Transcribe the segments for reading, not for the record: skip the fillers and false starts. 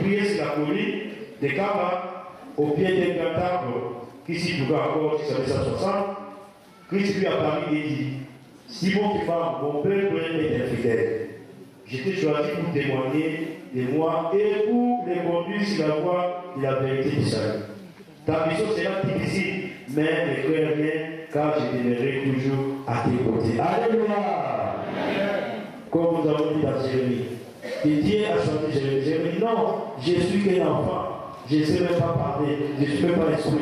prié sur la colline de Kaba, au pied d'un grand arbre qui s'y trouvait encore sur 160. Christ lui a parlé et dit, Simon qui parle, mon peuple est infidèle. Je t'ai choisi pour témoigner de moi et pour les conduire sur la voie de la vérité du salut. Ta mission sera difficile, mais ne crains rien, car je demeuré toujours à tes côtés. Alléluia! Comme nous avons dit dans Jérémie. Et Dieu a choisi Jérémie. Jérémie, non, je suis qu'un enfant. Je ne sais même pas parler, je ne suis même pas esprit.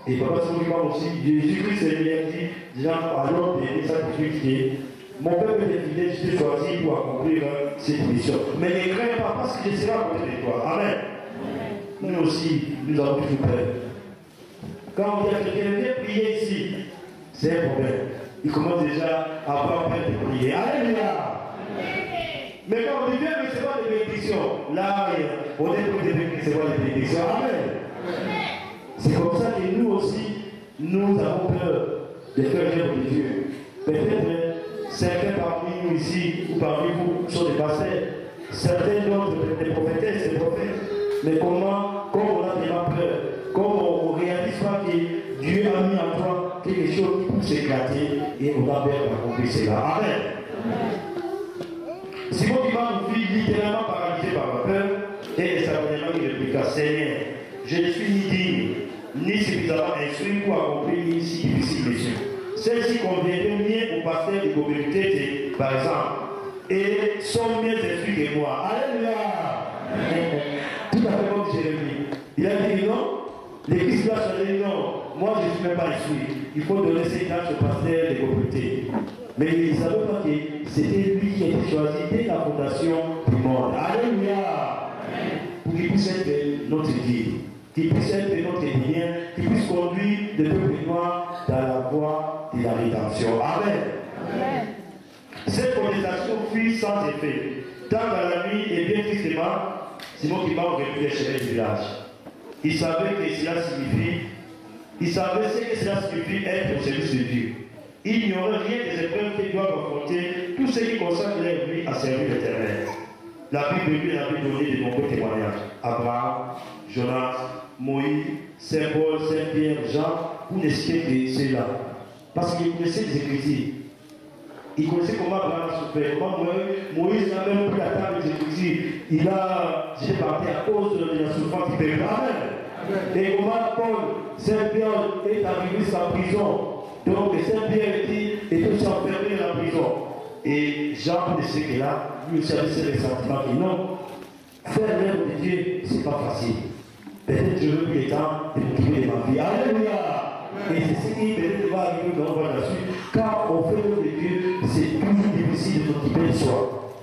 Et papa, c'est moi aussi, Jésus-Christ est venu dit, alors de sa difficulté, mon peuple est fidèle, je t'ai choisi pour accomplir cette mission. Mais ne crains pas, parce que je serai à côté de toi. Amen. Nous aussi, nous avons toujours peur. Quand on dit à quelqu'un, viens prier ici, c'est un problème. Il commence déjà à avoir peur de prier. Alléluia! Mais quand on dit viens recevoir des bénédictions, là, on est pour recevoir des bénédictions. Amen. C'est comme ça que nous aussi, nous avons peur de faire l'œuvre de Dieu. Peut-être certains parmi nous ici, ou parmi vous, sont des pasteurs, certains d'autres des prophétesses, des prophètes. Mais comment, comme on a tellement peur, comme on ne réalise pas que Dieu a mis en toi quelque chose qui peut s'éclater et on a peur d'accomplir cela. Amen. Simon qui va nous vivre littéralement paralysé par la peur et certainement il répliqua, Seigneur, je ne suis ni digne, ni suffisamment instruit pour accomplir une si difficile mission. Celle-ci conviendrait mieux aux pasteurs de communauté, par exemple, et sont mieux instruits que moi. Alléluia! Tout à fait comme Jérémie. Il a dit non, l'église doit changer, non, moi je ne suis même pas instruit. Il faut donner ses tâches aux pasteurs de communauté. Mais il ne savait pas que c'était lui qui a été choisi dès la fondation du monde. Alléluia! Pour qu'il puisse être notre guide, qu'il puisse être notre lien, qu'il puisse conduire le peuple noir dans la voie de la rédemption. Amen. Amen. Cette conversation fut sans effet. Tant dans la nuit et bien tristement, Simon qui va revenir chez le village. Il savait que cela signifie, il savait ce que cela signifie être au service de Dieu. Il n'y aurait rien des épreuves qui doivent affronter tout ce qui concerne leur vie à servir l'Éternel. La Bible lui avait donné de nombreux témoignages. Abraham, Jonas, Moïse, Saint Paul, Saint Pierre, Jean, vous ne citez que ceux-là. Parce qu'il connaissait les Écritures. Il connaissait comment Abraham a souffert, comment Moïse n'a même pris la table des Écritures. Il a j'ai parti à cause de la souffrance du peuple. Amen. Et comment Paul, Saint Pierre est arrivé sur la prison. Donc Saint Pierre était aussi enfermé dans la prison. Et Jean de ce que là, lui aussi avait ce ressentiment que non, faire l'œuvre de Dieu, c'est pas facile. Peut-être je veux plus le temps de m'occuper de ma vie. Alléluia! Et c'est ce qui peut-être va arriver dans le la suite. Quand on fait l'œuvre de Dieu, c'est toujours difficile de s'occuper de soi.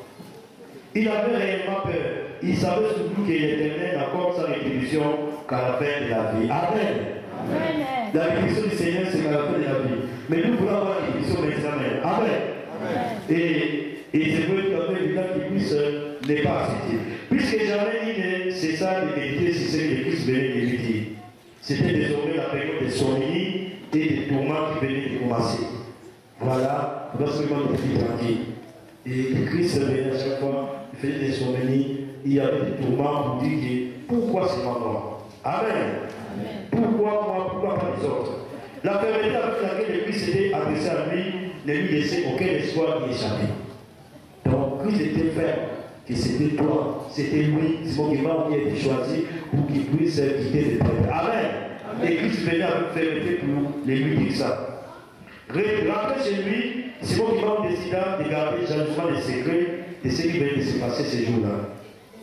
Il avait réellement peur. Il savait surtout que l'Éternel n'accorde sa rétribution qu'à la fin de la vie. Amen. Amen. La rétribution du Seigneur, c'est qu'à la fin de la vie. Mais nous voulons avoir la rétribution d'examen. Amen. Et c'est vrai qu'il y avait des gens qui puissent ne pas accepter. Puisque jamais il ne cessa de méditer sur ce que le Christ venait de lui dire. C'était désormais la période des somnies et des tourments qui venaient de commencer. Voilà, lorsqu'on était tranquille. Et le Christ venait à chaque fois, il faisait des somnies, il y avait des tourments pour dire pourquoi c'est moi? Amen. Pourquoi moi? Pourquoi pas les autres? La fermeté avec laquelle le Christ s'était adressé à lui ne lui laissait aucun espoir d'y échapper. Donc Christ était ferme, que c'était toi, c'était lui, c'est mon qui a été choisi pour qu'il puisse quitter les prêtres. Amen. Et Christ venait avec fermeté pour les lui dire ça. Rentré chez lui, Simon qui décida de garder jalousement les secrets de ce qui venait de se passer ces jours-là.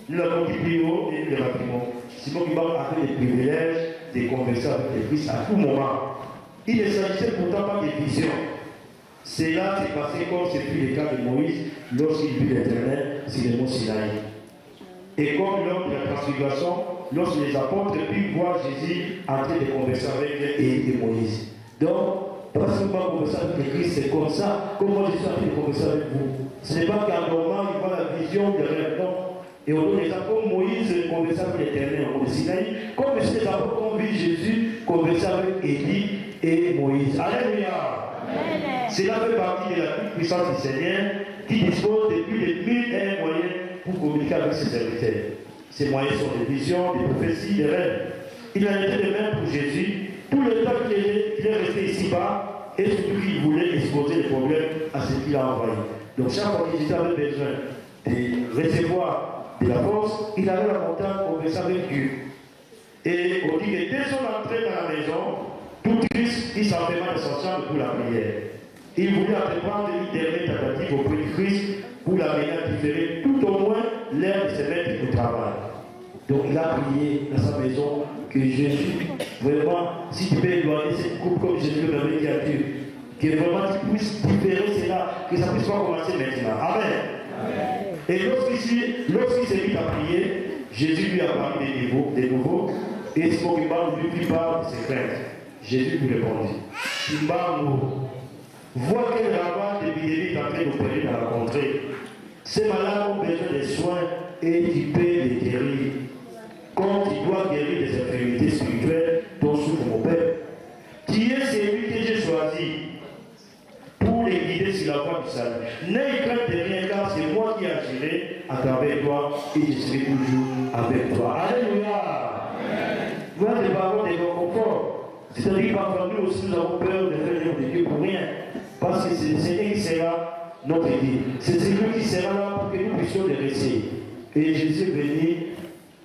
Nous l'avons dit plus haut et nous le rappelons. Simon qui avait les privilèges de converser avec le Christ à tout moment. Il ne s'agissait pourtant pas de vision. Cela s'est passé comme ce fut le cas de Moïse lorsqu'il vit l'Éternel sur le mont Sinaï. Et comme lors de la transfiguration, lorsque les apôtres purent voir Jésus en train de converser avec Moïse. Donc, parce que moi, converser avec le Christ, c'est comme ça, comme moi je suis en train de converser avec vous. Ce n'est pas qu'à un moment, il voit la vision de rêve, non. Et on donne l'exemple comme Moïse conversait avec l'Éternel au mont Sinaï, comme les apôtres ont vu Jésus converser avec Élie et Moïse. Alléluia! Cela fait partie de la toute puissance du Seigneur qui dispose de plus de 1001 moyens pour communiquer avec ses serviteurs. Ces moyens sont des visions, des prophéties, des rêves. Il a été de même pour Jésus. Tout le temps qu'il est resté ici-bas, et surtout qu'il voulait exposer les problèmes à ce qu'il a envoyé. Donc chaque fois que Jésus avait besoin de recevoir de la force, il allait à la montagne converser avec Dieu. Et on dit que dès son entrée dans la maison, tout triste, il s'enferma dans son chambre pour la prière. Il voulait entreprendre une dernière tentative auprès du Christ pour l'amener à différer tout au moins l'heure de se mettre au travail. Donc il a prié dans sa maison que Jésus, vraiment, si tu peux éloigner cette coupe comme Jésus le avait dit à Dieu, que vraiment tu puisses différer cela, que ça puisse pas commencer maintenant. Amen. Amen. Et lorsqu'il s'est mis à prier, Jésus lui a parlé de nouveau, et Simon Kimba ne lui parle de ses craintes. Jésus lui répondit, Kimba, vois quel rabat d'épidémie est en train d'opérer dans la contrée. Ces malades ont besoin de soins et tu peux les guérir. Quand tu dois guérir des infirmités spirituelles dont souffre mon Père, qui est celui que j'ai choisi pour les guider sur la voie du salut. N'aie crainte de rien, car c'est moi qui agirai à travers toi et je serai toujours avec toi. Alléluia. Voilà des paroles de réconfort. C'est-à-dire parfois nous aussi nous avons peur de faire l'œuvre de Dieu pour rien. Parce que c'est le Seigneur qui sera notre guide. C'est celui qui sera là pour que nous puissions les rester. Et Jésus est venu,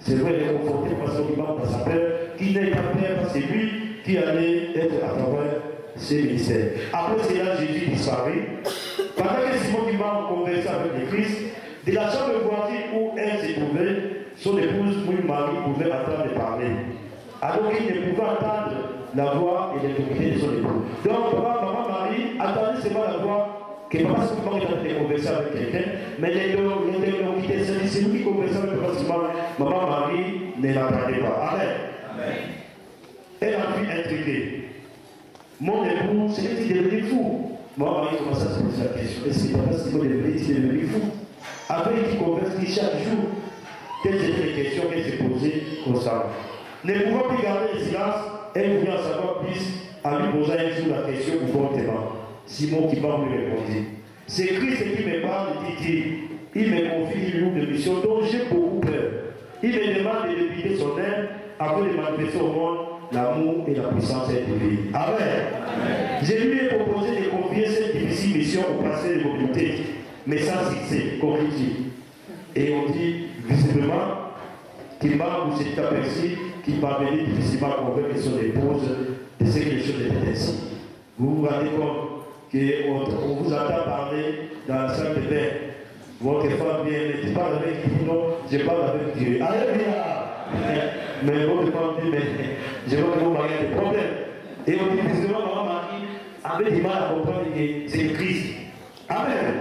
c'est vrai, réconforter parce qu'il manque dans sa peur, qui n'est pas peur, parce que c'est lui qui allait être à travers ses ministères. Après cela, Jésus disparut. Pendant que Simon qui va converser avec le Christ, de la chambre voisine où elle se trouvait, son épouse, Marie, pouvait entendre parler. Alors qu'il ne pouvait entendre la voix et l'autorité de son époux. Donc, maman Marie attendait seulement la voix que papa Simon était en train de converser avec quelqu'un, mais l'interlocuteur, c'est lui qui conversait avec papa Simon. Maman Marie ne l'entendait pas. Amen. Amen. Elle a pu intriguer. Mon époux, c'est devenu fou. Maman Marie commence à se poser la question. Est-ce que papa Simon est devenu fou? Avec qui converse chaque jour. Quelles étaient les questions qu'elle s'est posées constamment. Ne pouvant plus garder le silence, elle voulait en savoir plus en lui posant un jour la question ouvertement. Simon qui va lui répondre. C'est Christ qui me parle, dit-il. Il me confie une lourde mission dont j'ai beaucoup peur. Il me demande de déplier son aide afin de manifester au monde l'amour et la puissance divine. Amen. Amen. Je lui ai proposé de confier cette difficile mission au pasteur de mobilité, mais sans succès, comme il dit. Et on dit visiblement qu'il m'a vous s'est aperçu qu'il parvenait difficilement à convaincre son épouse de ce que les choses étaient ainsi. Vous vous rendez compte qu'on vous entend parler dans la salle de bain. Votre femme vient, mais tu parles avec qui? Non, je parle avec Dieu. Alléluia! Mais votre femme dit, mais je vois que mon mari a des problèmes. Et on dit visiblement, maman Marie avait du mal à comprendre que c'est le Christ. Amen!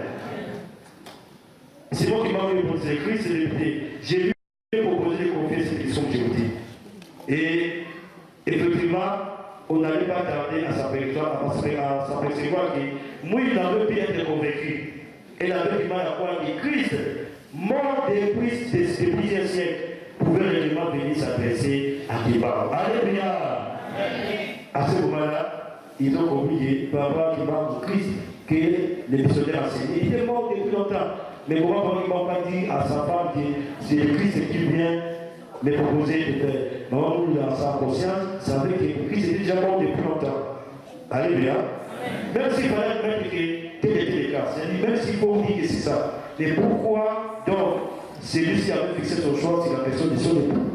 C'est moi qui m'a répondu, c'est le Christ, c'est le Christ. J'ai lui proposé de confier cette question que je vous dis. Et effectivement, on n'allait pas tarder à s'apercevoir que moi, il n'avait pu être convaincu. Elle avait du mal à croire que Christ, mort depuis plusieurs siècles, pouvait réellement venir s'adresser à Kiba. Alléluia! À ce moment-là, ils ont compris par rapport à Kiba, Christ, que les missionnaires enseignaient. Il est mort depuis longtemps. Mais comment ils ne m'ont pas dit à sa femme que c'est le Christ qui vient me proposer de faire. Maman, nous, dans sa conscience, savait que Christ était déjà mort depuis longtemps. Alléluia. Même s'il fallait mettre que tel était le cas, c'est-à-dire même s'il faut dire que c'est ça. Mais pourquoi donc celui-ci avait fixé son choix sur la question de son époux?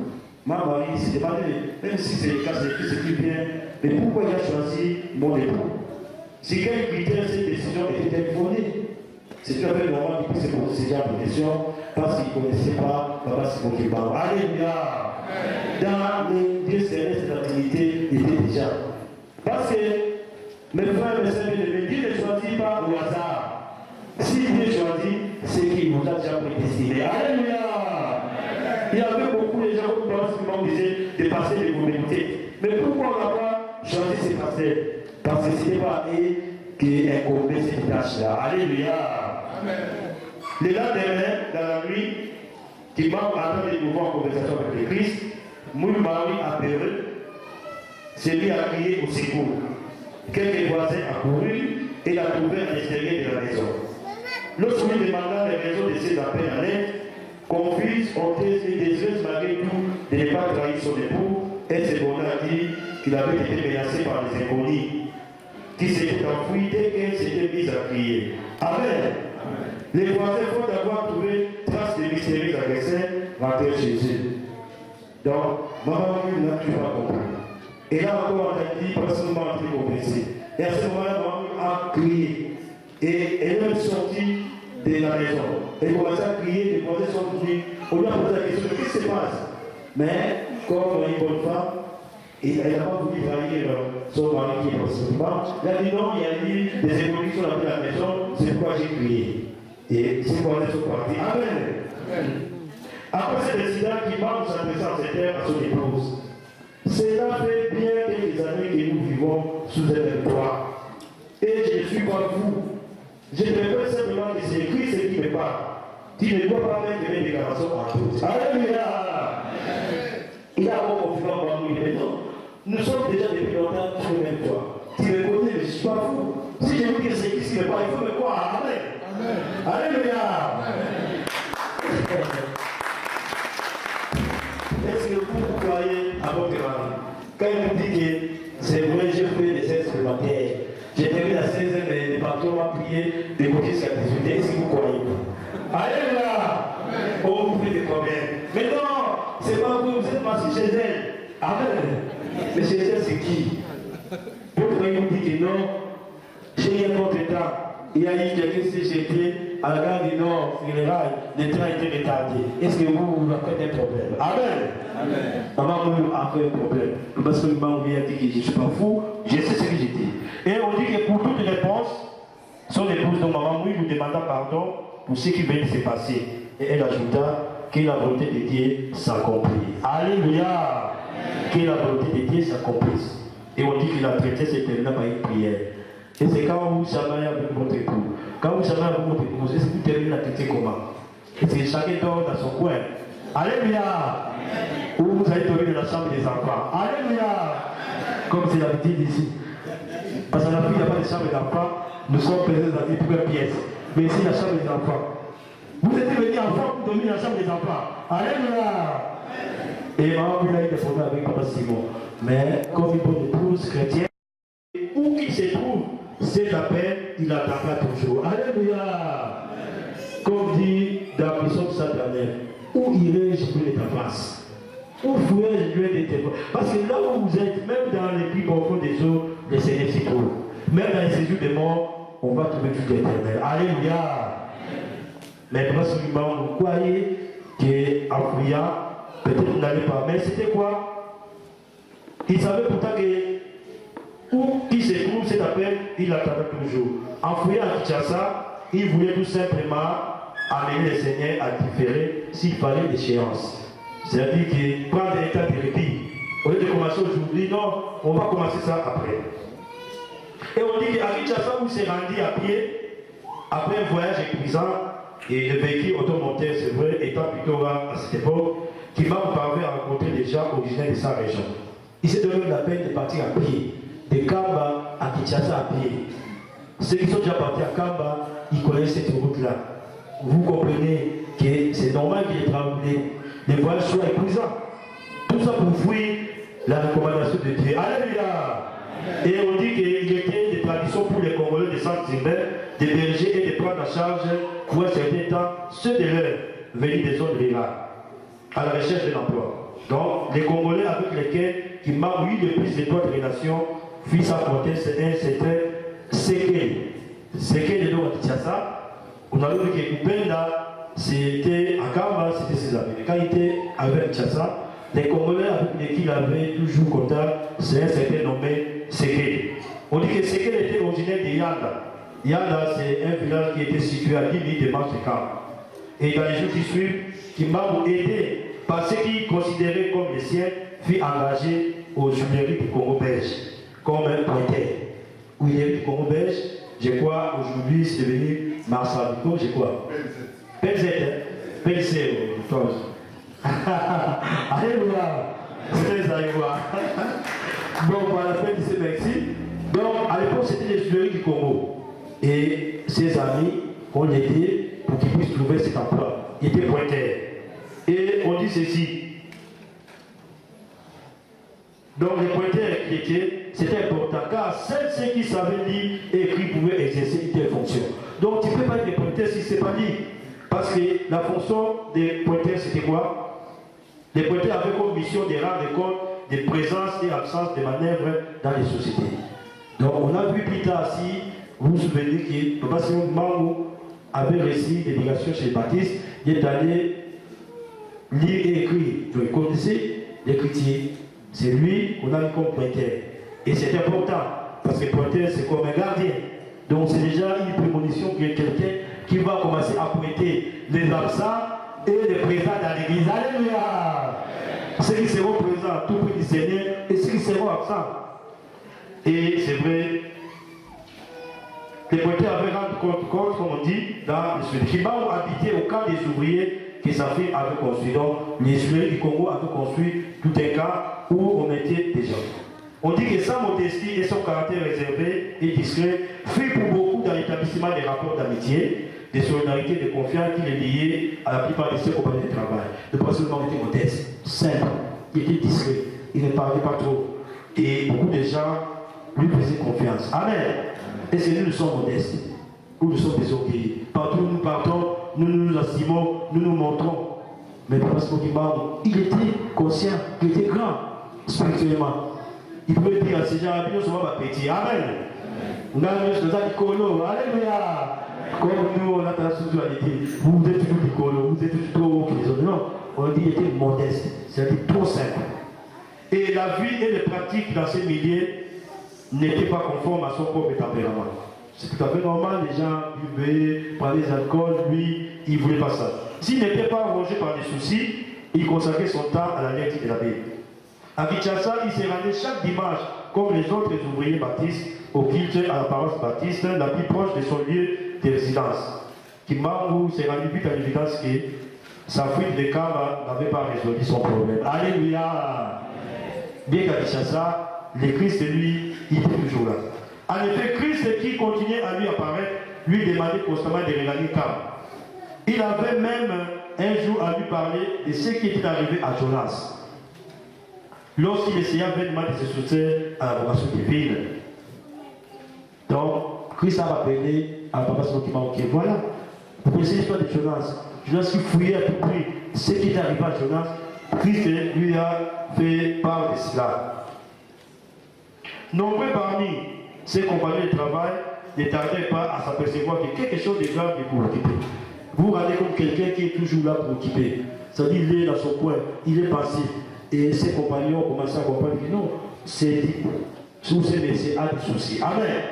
Ma Marie s'est demandé, même si c'est le cas, c'est le Christ qui vient, mais pourquoi il a choisi mon époux? C'est quel critère cette décision était-elle fondée? C'est tout à fait normal qu'il puisse se poser ce genre de questions parce qu'il ne connaissait pas Papa Simon qui parle. Alléluia! Dans le Dieu céleste de la Trinité, il était déjà. Parce que mes frères et mes sœurs, Dieu ne choisit pas au hasard. Si Dieu choisit, c'est qu'il nous a déjà prédestiné. Alléluia! Il y avait beaucoup de gens qui Papa Simon disait de passer de communautés. Mais pourquoi on n'a pas choisi ces pasteurs? Parce que ce n'était pas eux qui incombait cette tâche-là. Alléluia! Le lendemain, dans la nuit, qui m'a entendu de nouveau en conversation avec le Christ, mon mari a pleuré, s'est mis à crier au secours. Quelques voisins accoururent et l'a trouvé à l'extérieur de la maison. Lorsqu'on lui demanda les raisons de ses appels à l'aide, confuse, honteuse et désireuse malgré tout de ne pas trahir son époux, elle s'est bornée à dire qu'il avait été menacé par les inconnus, qui s'était enfui dès qu'elle s'était mise à crier. Amen. Les voisins font d'avoir trouvé trace de mystérieux agresseurs rentrés chez eux. Donc, maman n'a toujours pas compris. Et là encore, on a dit, parce qu'on m'a entré au PC. Et à ce moment-là, maman a crié. Et elle est sortie de la maison. Elle commençait à crier, les voisins sont venus. On lui a posé la question, qu'est-ce qui se passe? Mais, comme une bonne femme, elle n'a pas voulu trahir son mari qui est possiblement. Elle a dit non, il y a eu des évolutions dans la maison, c'est pourquoi j'ai crié. Et c'est pourquoi ils sont partis. Amen. Après cet incident qui marque sa présence à son épouse, cela fait bien quelques années que nous vivons sous un victoire. Et je ne suis pas fou. Je préfère simplement que c'est Christ qui me parle. Tu ne dois pas mettre mes déclarations en doute. Alléluia. Il a encore confiance en nous, il dit non. Nous sommes déjà depuis longtemps sur le même toit. Tu me connais, mais je ne suis pas fou. Si je vous dis que c'est Christ qui me parle, il faut me croire. Amen. Alléluia. Est-ce que vous croyez à votre mari? Quand il vous dit que c'est vrai, j'ai fait des essais supplémentaires, j'ai terminé à 16h, mais les patrons m'ont prié de côté jusqu'à 18h, est-ce que vous croyez? Alléluia. Oh, vous faites des problèmes. Mais non, c'est pas vous, vous êtes passé chez elle. Amen. Mais chez elle, c'est qui? Votre mari vous dit que non, j'ai eu un contre-temps. Il y a eu quelqu'un qui s'est jeté à la gare du Nord, sur les rails, le train était retardé. Est-ce que vous avez un problème? Amen. Amen. Maman a fait un problème. Parce que maman vient dire que je ne suis pas fou, je sais ce que j'ai dit. Et on dit que pour toute réponse, son épouse, donc maman, lui, nous demanda pardon pour ce qui vient de se passer. Et elle ajouta que la volonté de Dieu s'accomplisse. Alléluia. Que la volonté de Dieu s'accomplisse. Et on dit que la traité s'est terminée par une prière. Et c'est quand vous chamaillez avec votre époux. Quand vous chamaillez avec votre épouse, est-ce que vous terminez la traité comment? Est-ce que chacun dort dans son coin? Alléluia. Ou vous allez dormir dans la chambre des enfants? Alléluia. Comme c'est l'habitude ici. Parce qu'en Afrique, il n'y a pas de chambre d'enfants. Nous sommes présents dans une première pièce. Mais ici, la chambre des enfants. Vous êtes venus enfants pour dormir dans la chambre des enfants. Alléluia. Et maman, vous avez des problèmes avec Papa Simon. Mais comme une bonne épouse chrétienne, où qu'il se trouve, cet appel, il attendra toujours. Alléluia. Comme dit dans le psaume 139, où irai-je pour ta face? Où ferai-je loin de tes voix? Parce que là où vous êtes, même dans les plus profonds des eaux, le Seigneur s'y trouve. Même dans les séjours des morts, on va trouver tout l'éternel. Alléluia. Mais principalement, vous croyez qu'en priant, peut-être vous n'allez pas. Mais c'était quoi? Il savait pourtant que où il se trouve cet appel, il attendait toujours. En fouillant à Kinshasa, il voulait tout simplement amener le Seigneur à différer s'il fallait l'échéance. C'est-à-dire que prendre un temps de répit. Au lieu de commencer aujourd'hui, non, on va commencer ça après. Et on dit qu'à Kinshasa, où il s'est rendu à pied, après un voyage épuisant, et le véhicule automonteur, c'est vrai, étant plutôt à cette époque, qui m'a parvenu à rencontrer des gens originaires de sa région. Il s'est donné la peine de partir à pied. De Kamba à Kinshasa à pied. Ceux qui sont déjà partis à Kamba, ils connaissent cette route-là. Vous comprenez que c'est normal qu'il les voyages soient épuisants. Tout ça pour fuir la recommandation de Dieu. Alléluia. Et on dit qu'il était des traditions pour les Congolais de Saint-Zimber, de berger et de prendre en charge pour un certain temps ceux de leurs venus des zones rurales à la recherche de l'emploi. Donc les Congolais avec lesquels qui m'ont eu le plus d'étoiles de relations, fils à côté, c'est un certain Sekei. Sekei de l'eau à Kinshasa. On a vu que Upenda, c'était à Kamba, c'était ses amis. Quand il était avec Kinshasa, les Congolais avec lesquels il avait toujours contact, c'est un certain nommé Sekei. On dit que Sekei était originaire de Yanda. Yanda, c'est un village qui était situé à 10 000 de marche de Kamba. Et dans les jours qui suivent, qui m'a aidé par ce qu'il considérait comme les siens, fut engagé aux Jumeries du Congo belge, comme un pointeur. Où il est du Congo belge, je crois, aujourd'hui, c'est devenu Marsavico, je crois. PZ, PZ, toi aussi. Alléluia. C'est très alléluia. Bon, voilà, PZ, merci. Donc, à l'époque, c'était les Jumeries du Congo. Et ses amis ont aidé pour qu'ils puissent trouver cet emploi. Il était pointeur. Et on dit ceci. Donc les pointeurs chrétiens, c'était important, car seuls ceux qui savaient lire et écrire pouvaient exercer une telle fonction. Donc tu ne peux pas être des pointeurs si ce n'est pas lire. Parce que la fonction des pointeurs, c'était quoi? Les pointeurs avaient comme mission de rendre compte des présences et absences de manœuvres dans les sociétés. Donc on a vu plus tard, si vous vous souvenez que Papa Simon Mangou avait reçu des délégations chez les baptistes, il est allé lire et écrire. Donc vous connaissez l'écriture. C'est lui qu'on a mis comme pointeur. Et c'est important, parce que pointeur c'est comme un gardien. Donc c'est déjà une prémonition que quelqu'un qui va commencer à pointer les absents et les présents dans l'église. Alléluia! Ceux qui seront présents, tout près du Seigneur, et ceux qui seront absents. Et c'est vrai, les pointeurs avaient rendu compte, comme on dit, dans le sud. Qui ont habité au camp des ouvriers que sa fille avait construit. Donc les ouvriers du Congo avaient construit tout un camp où on mettait des gens. On dit que sa modestie et son caractère réservé et discret furent pour beaucoup dans l'établissement des rapports d'amitié, de solidarité, de confiance qui les liaient à la plupart de ses compagnons de travail. Le président était modeste, simple, il était discret, il ne parlait pas trop. Et beaucoup de gens lui faisaient confiance. Amen. Et c'est nous sommes modestes, nous sommes désorgueillés. Partout où nous partons, nous nous estimons, nous nous montrons. Mais le pasteur Kimbarou, il était conscient, il était grand spirituellement. Il pouvait dire à ces gens, nous sommes petit. Amen. On a mis dans un colo. Alléluia. Comme nous, on a tendance à dire, vous êtes toujours du colo, vous êtes toujours trop haut que les autres. Non, on dit qu'il était modeste, c'est-à-dire trop simple. Et la vie et les pratiques dans ces milieux n'étaient pas conformes à son propre tempérament. C'est tout à fait normal, les gens buvaient, prenaient des alcools, lui, il ne voulait pas ça. S'il n'était pas arrangé par des soucis, il consacrait son temps à la lecture de la Bible. À Kinshasa, il se rendait chaque dimanche, comme les autres ouvriers baptistes, au culte à la paroisse baptiste, la plus proche de son lieu de résidence. Kimbarou s'est rendu vite à l'évidence que sa fuite de Kamba n'avait pas résolu son problème. Alléluia! Bien qu'à Kinshasa, le Christ, lui, il était toujours là. En effet, Christ qui continuait à lui apparaître, lui demandait constamment de regarder Kamba. Il avait même un jour à lui parler de ce qui était arrivé à Jonas, lorsqu'il essaya vainement de se soustraire à la vocation divine. Donc, Christ a rappelé à Papa Simon qui m'a dit, voilà, vous connaissez l'histoire de Jonas. Jonas qui fouillait à tout prix ce qui est arrivé à Jonas, Christ lui a fait part de cela. Nombreux parmi ses compagnons de travail ne tardaient pas à s'apercevoir que quelque chose de grave est pour occuper. Vous vous rendez comme quelqu'un qui est toujours là pour occuper. C'est-à-dire, il est dans son coin, il est passif. Et ses compagnons ont commencé à comprendre que non, c'est sous ses métiers a des soucis. Amen.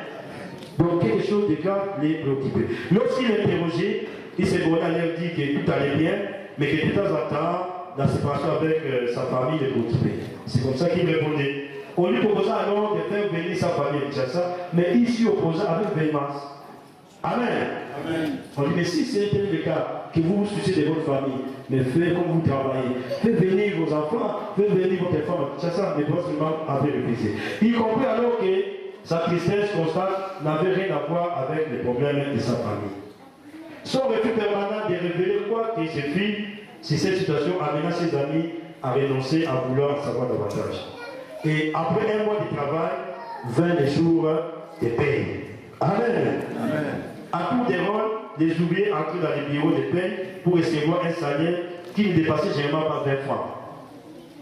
Donc quelque chose de grave les préoccupait. Lorsqu'il est interrogé, il s'est borné à leur dire que tout allait bien, mais que de temps en temps, la séparation avec sa famille les préoccupait. C'est comme ça qu'il répondait. On lui proposa alors de faire venir sa famille à Kinshasa, mais il s'y opposa avec véhémence. Amen. Amen. On dit, mais si c'est le cas, que vous vous souciez de votre famille, mais faites comme vous travaillez. Faites venir vos enfants, faites venir votre femme à Kinshasa, mais pas seulement avec le plaisir. Il comprit alors que sa tristesse constante n'avait rien à voir avec les problèmes de sa famille. Son refus permanent de révéler quoi qu'il se fit, si cette situation amena ses amis à renoncer à vouloir savoir davantage. Et après un mois de travail, 20 jours de paye. Amen. Amen. À tour des rôles, les ouvriers entraient dans les bureaux de paye pour recevoir un salaire qui ne dépassait généralement pas 20 francs.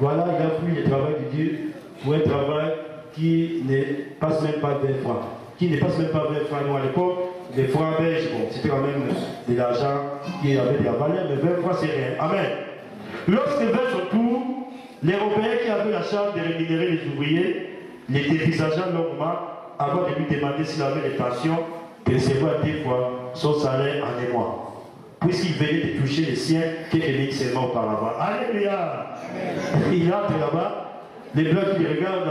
Voilà, il a fui le travail de Dieu pour un travail qui ne passe même pas 20 francs. Qui ne passe même pas 20 francs. Nous, à l'époque, les francs belges, bon, c'était quand même de l'argent qui avait de la valeur, mais 20 francs, c'est rien. Amen. Lorsque vint son tour, les Européens qui avaient la charge de rémunérer les ouvriers les dévisageant longuement avant de lui demander s'il avait l'intention de recevoir 10 fois son salaire en un mois, puisqu'il venait de toucher les siens quelques minutes seulement auparavant. Alléluia! Il entre là-bas, les blancs qui le regardent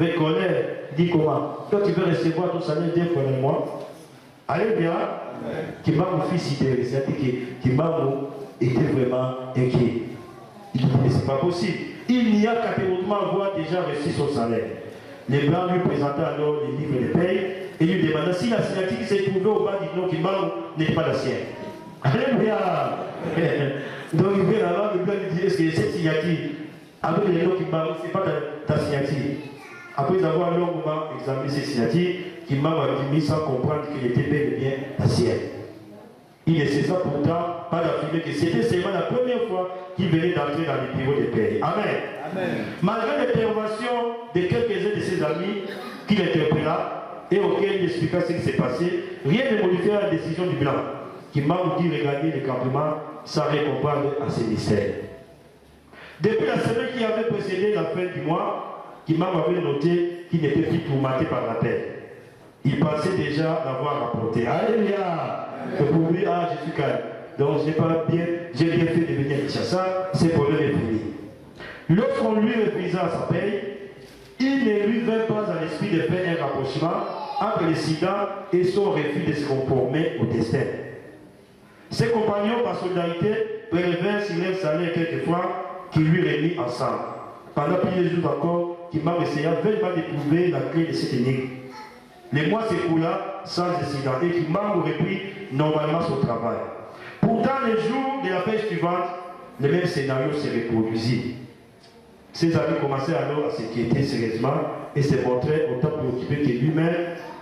avec colère, disent comment? Toi tu veux recevoir ton salaire 10 fois en un mois? Alléluia! Kimbarou fils sidéré, c'est-à-dire que Kimbarou était vraiment inquiet. Il dit, mais c'est pas possible. Il n'y a catégoriquement avoir déjà reçu son salaire. Les blancs lui présentaient alors les livres de paye et lui demandaient si la signature qui s'est trouvée au bas du nom Kimbarou n'était pas la sienne. Alléluia! Donc il vient là-bas, le blanc lui dit, est-ce que cette signature, avec les noms qui marquent, ce n'est pas ta signature. Après avoir longuement examiné ces signatures, Kimba m'a dit sans comprendre qu'il était bel et bien la sienne. Il ne cessa pourtant pas d'affirmer que c'était seulement la première fois qu'il venait d'entrer dans les bureaux des pays. Amen. Amen. Malgré l'intervention de quelques-uns de ses amis qu'il interpella et auxquels il expliqua ce qui s'est passé, rien ne modifiait la décision du blanc, qui m'a dit regagner le campement sans rien comprendre à ses mystères. Depuis la semaine qui avait précédé la fin du mois, qui m'avait noté qu'il n'était plus tourmenté par la paix. Il pensait déjà l'avoir rapporté. Alléluia! Et pour lui, je suis calme. Donc j'ai bien fait de venir ici. Ça, c'est pour le fini. Lorsqu'on lui refusa sa paye, il ne lui vint pas à l'esprit de faire un rapprochement entre le sida et son refus de se conformer au destin. Ses compagnons, par solidarité, prélevèrent sur leur salaire quelquefois qu'il lui remit ensemble. Pendant plusieurs jours encore, Kimba essaya vainement de trouver la clé de cette énigme. Les mois s'écoula sans incident et Kimba reprit normalement son travail. Pourtant, les jours de la paix suivante, le même scénario se reproduisit. Ses amis commençaient alors à s'inquiéter sérieusement et se montraient autant préoccupés que lui-même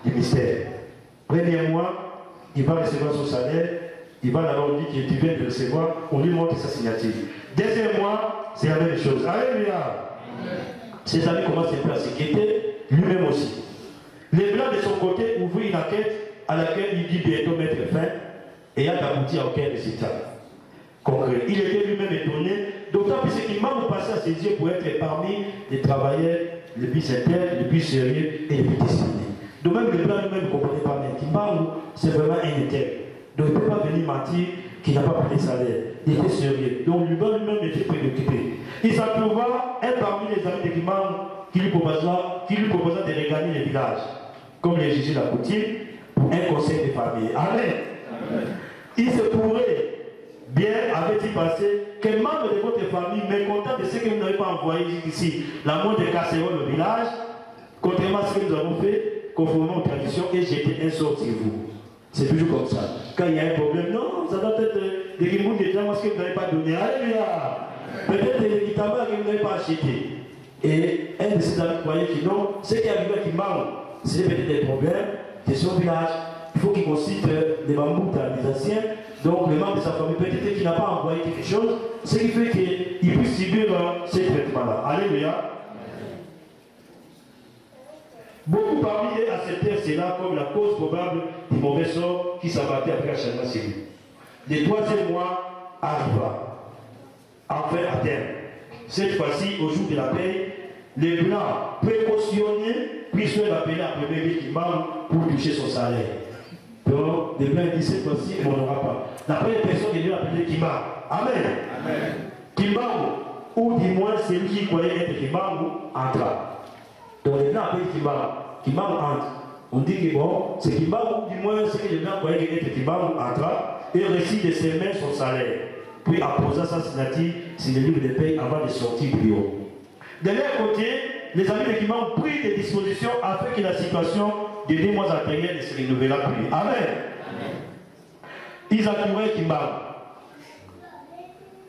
du mystère. Premier mois, il va recevoir son salaire, il va d'abord dire qu'il vient de recevoir, on lui montre sa signature. Deuxième mois, c'est la même chose. Alléluia! Ses amis commencent un peu à s'inquiéter, lui-même aussi. Le blanc de son côté ouvrit une enquête à laquelle il dit bientôt mettre fin et a abouti à aucun résultat concret. Il était lui-même étonné, d'autant plus qu'il m'a passé à ses yeux pour être parmi les travailleurs les plus sincères, les plus sérieux et les plus disciplinés. Donc même le blanc lui-même ne comprenait pas, mais Kimba, c'est vraiment un intègre. Donc il ne peut pas venir mentir qu'il n'a pas pris de salaire. Il était sérieux. Donc le blanc lui-même était préoccupé. Il s'en trouva un parmi les amis de Kimba qui lui proposa de regagner le village, comme l'exigeait la coutume, pour un conseil de famille. Amen. Amen. Il se pourrait bien, avait-il passé, qu'un membre de votre famille, mécontent de ce que vous n'avez pas envoyé ici, la moindre casserole au village, contrairement à ce que nous avons fait, conformément aux traditions, et jeter un sort sur vous. C'est toujours comme ça. Quand il y a un problème, non, ça doit être des rimounes de gens que vous n'avez pas donné. Alléluia. Peut-être des guitares que vous n'avez pas acheté. Et un de ses amis croyait que non, ce qui est arrivé à Kimba, c'est peut-être des problèmes de son village. Il faut qu'il consulte des bambous des anciens. Donc le membre de sa famille, peut-être qu'il n'a pas envoyé quelque chose, ce qui fait qu'il puisse subir ce traitement-là. Alléluia. Beaucoup parmi eux acceptèrent cela comme la cause probable du mauvais sort qui s'abattait après l'acharnement sur lui. Le troisième mois arriva, enfin à terme. Cette fois-ci, au jour de la paix, les blancs précautionnés prirent soin d'appeler à premier Kimba pour toucher son salaire. Donc, les blancs disent cette fois-ci, on n'aura pas. La première personne qui est venue appeler Kimba. Amen. Amen. Kimba, ou du moins celui qui croyait être Kimba, entra. Donc les blancs appellent Kimba. Kimba entre. On dit que bon, c'est Kimba, ou du moins ce que les blancs croyaient être Kimba, entra et récit de ses mains son salaire. Puis apposa sa signature sur le livre de paie avant de sortir du bureau. De leur côté, les amis de Kimba ont pris des dispositions afin que la situation des 2 mois antérieurs ne se renouvela plus. Amen. Ils atteuraient Kimba.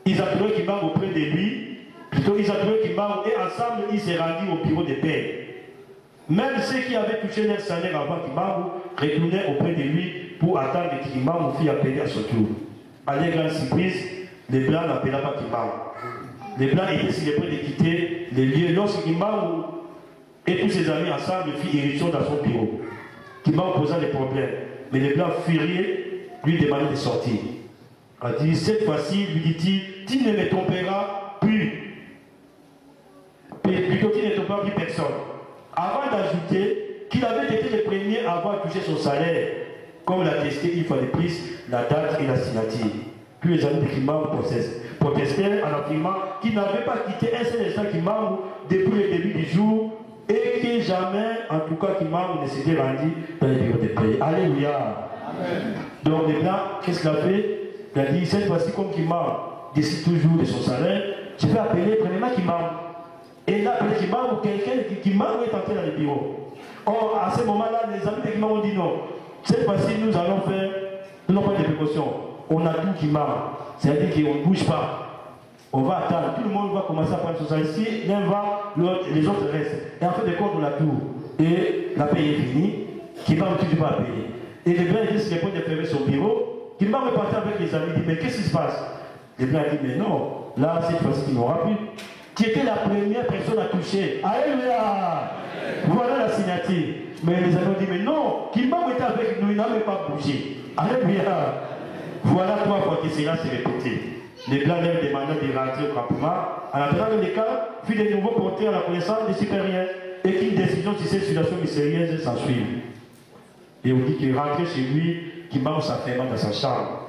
Ils atteuraient Kimba auprès de lui. Plutôt, ils atteuraient Kimba et ensemble, ils se rendirent au bureau de paix. Même ceux qui avaient touché leur salaire avant Kimba retournaient auprès de lui pour attendre que Kimba fût appelé à son tour. À leur grande surprise, les blancs n'appelaient pas Kimba. Les blancs étaient sur le point de quitter les lieux lorsque Kimba et tous ses amis ensemble firent irruption dans son bureau. Kimba posa des problèmes, mais les blancs furieux lui demandaient de sortir. A dit, cette fois-ci, lui dit-il, tu ne me tromperas plus. Plutôt, tu ne tromperas plus personne. Avant d'ajouter qu'il avait été le premier à avoir touché son salaire, comme l'a testé une fois de plus, la date et la signature. Puis les amis de Kimba protestèrent en affirmant qu'ils n'avaient pas quitté un seul instant Kimba depuis le début du jour et que jamais, en tout cas, Kimba ne s'était rendu dans les bureaux de paix. Alléluia. Amen. Donc les blancs, qu'est-ce qu'il a fait? Il a dit, cette fois-ci, comme Kimba décide toujours de son salaire, je vais appeler premièrement Kimba. Et il a appelé Kimba ou quelqu'un qui est entré dans le bureau. Or, à ce moment-là, les amis de Kimba ont dit non. Cette fois-ci, nous allons faire, nous n'avons pas de précautions. on a tout qui marche. C'est-à-dire qu'on ne bouge pas. On va attendre. Tout le monde va commencer à prendre son salut. Si l'un va, les autres restent. Et en fait de compte, on a tout. Et la paye est finie. Kimba ne toujours pas payer. Et le blanc était sur le point de fermer son bureau. Kimba repartait avec les amis. Il dit, mais qu'est-ce qui se passe? Le blanc dit, mais non, là, cette fois-ci, tu n'auras plus. Tu étais la première personne à toucher. Alléluia! Voilà la signature. Mais les amis ont dit, mais non, Kimba était avec nous, il n'a même pas bougé. Alléluia! Voilà 3 fois que cela s'est répété. Les blancs leur demandaient de rentrer au campement. En attendant le cas, puis de nouveau portés à la connaissance des supérieurs et qu'une décision sur cette situation mystérieuse s'ensuive. Et on dit qu'il rentrait chez lui, qu'il mange sa ferme dans sa chambre.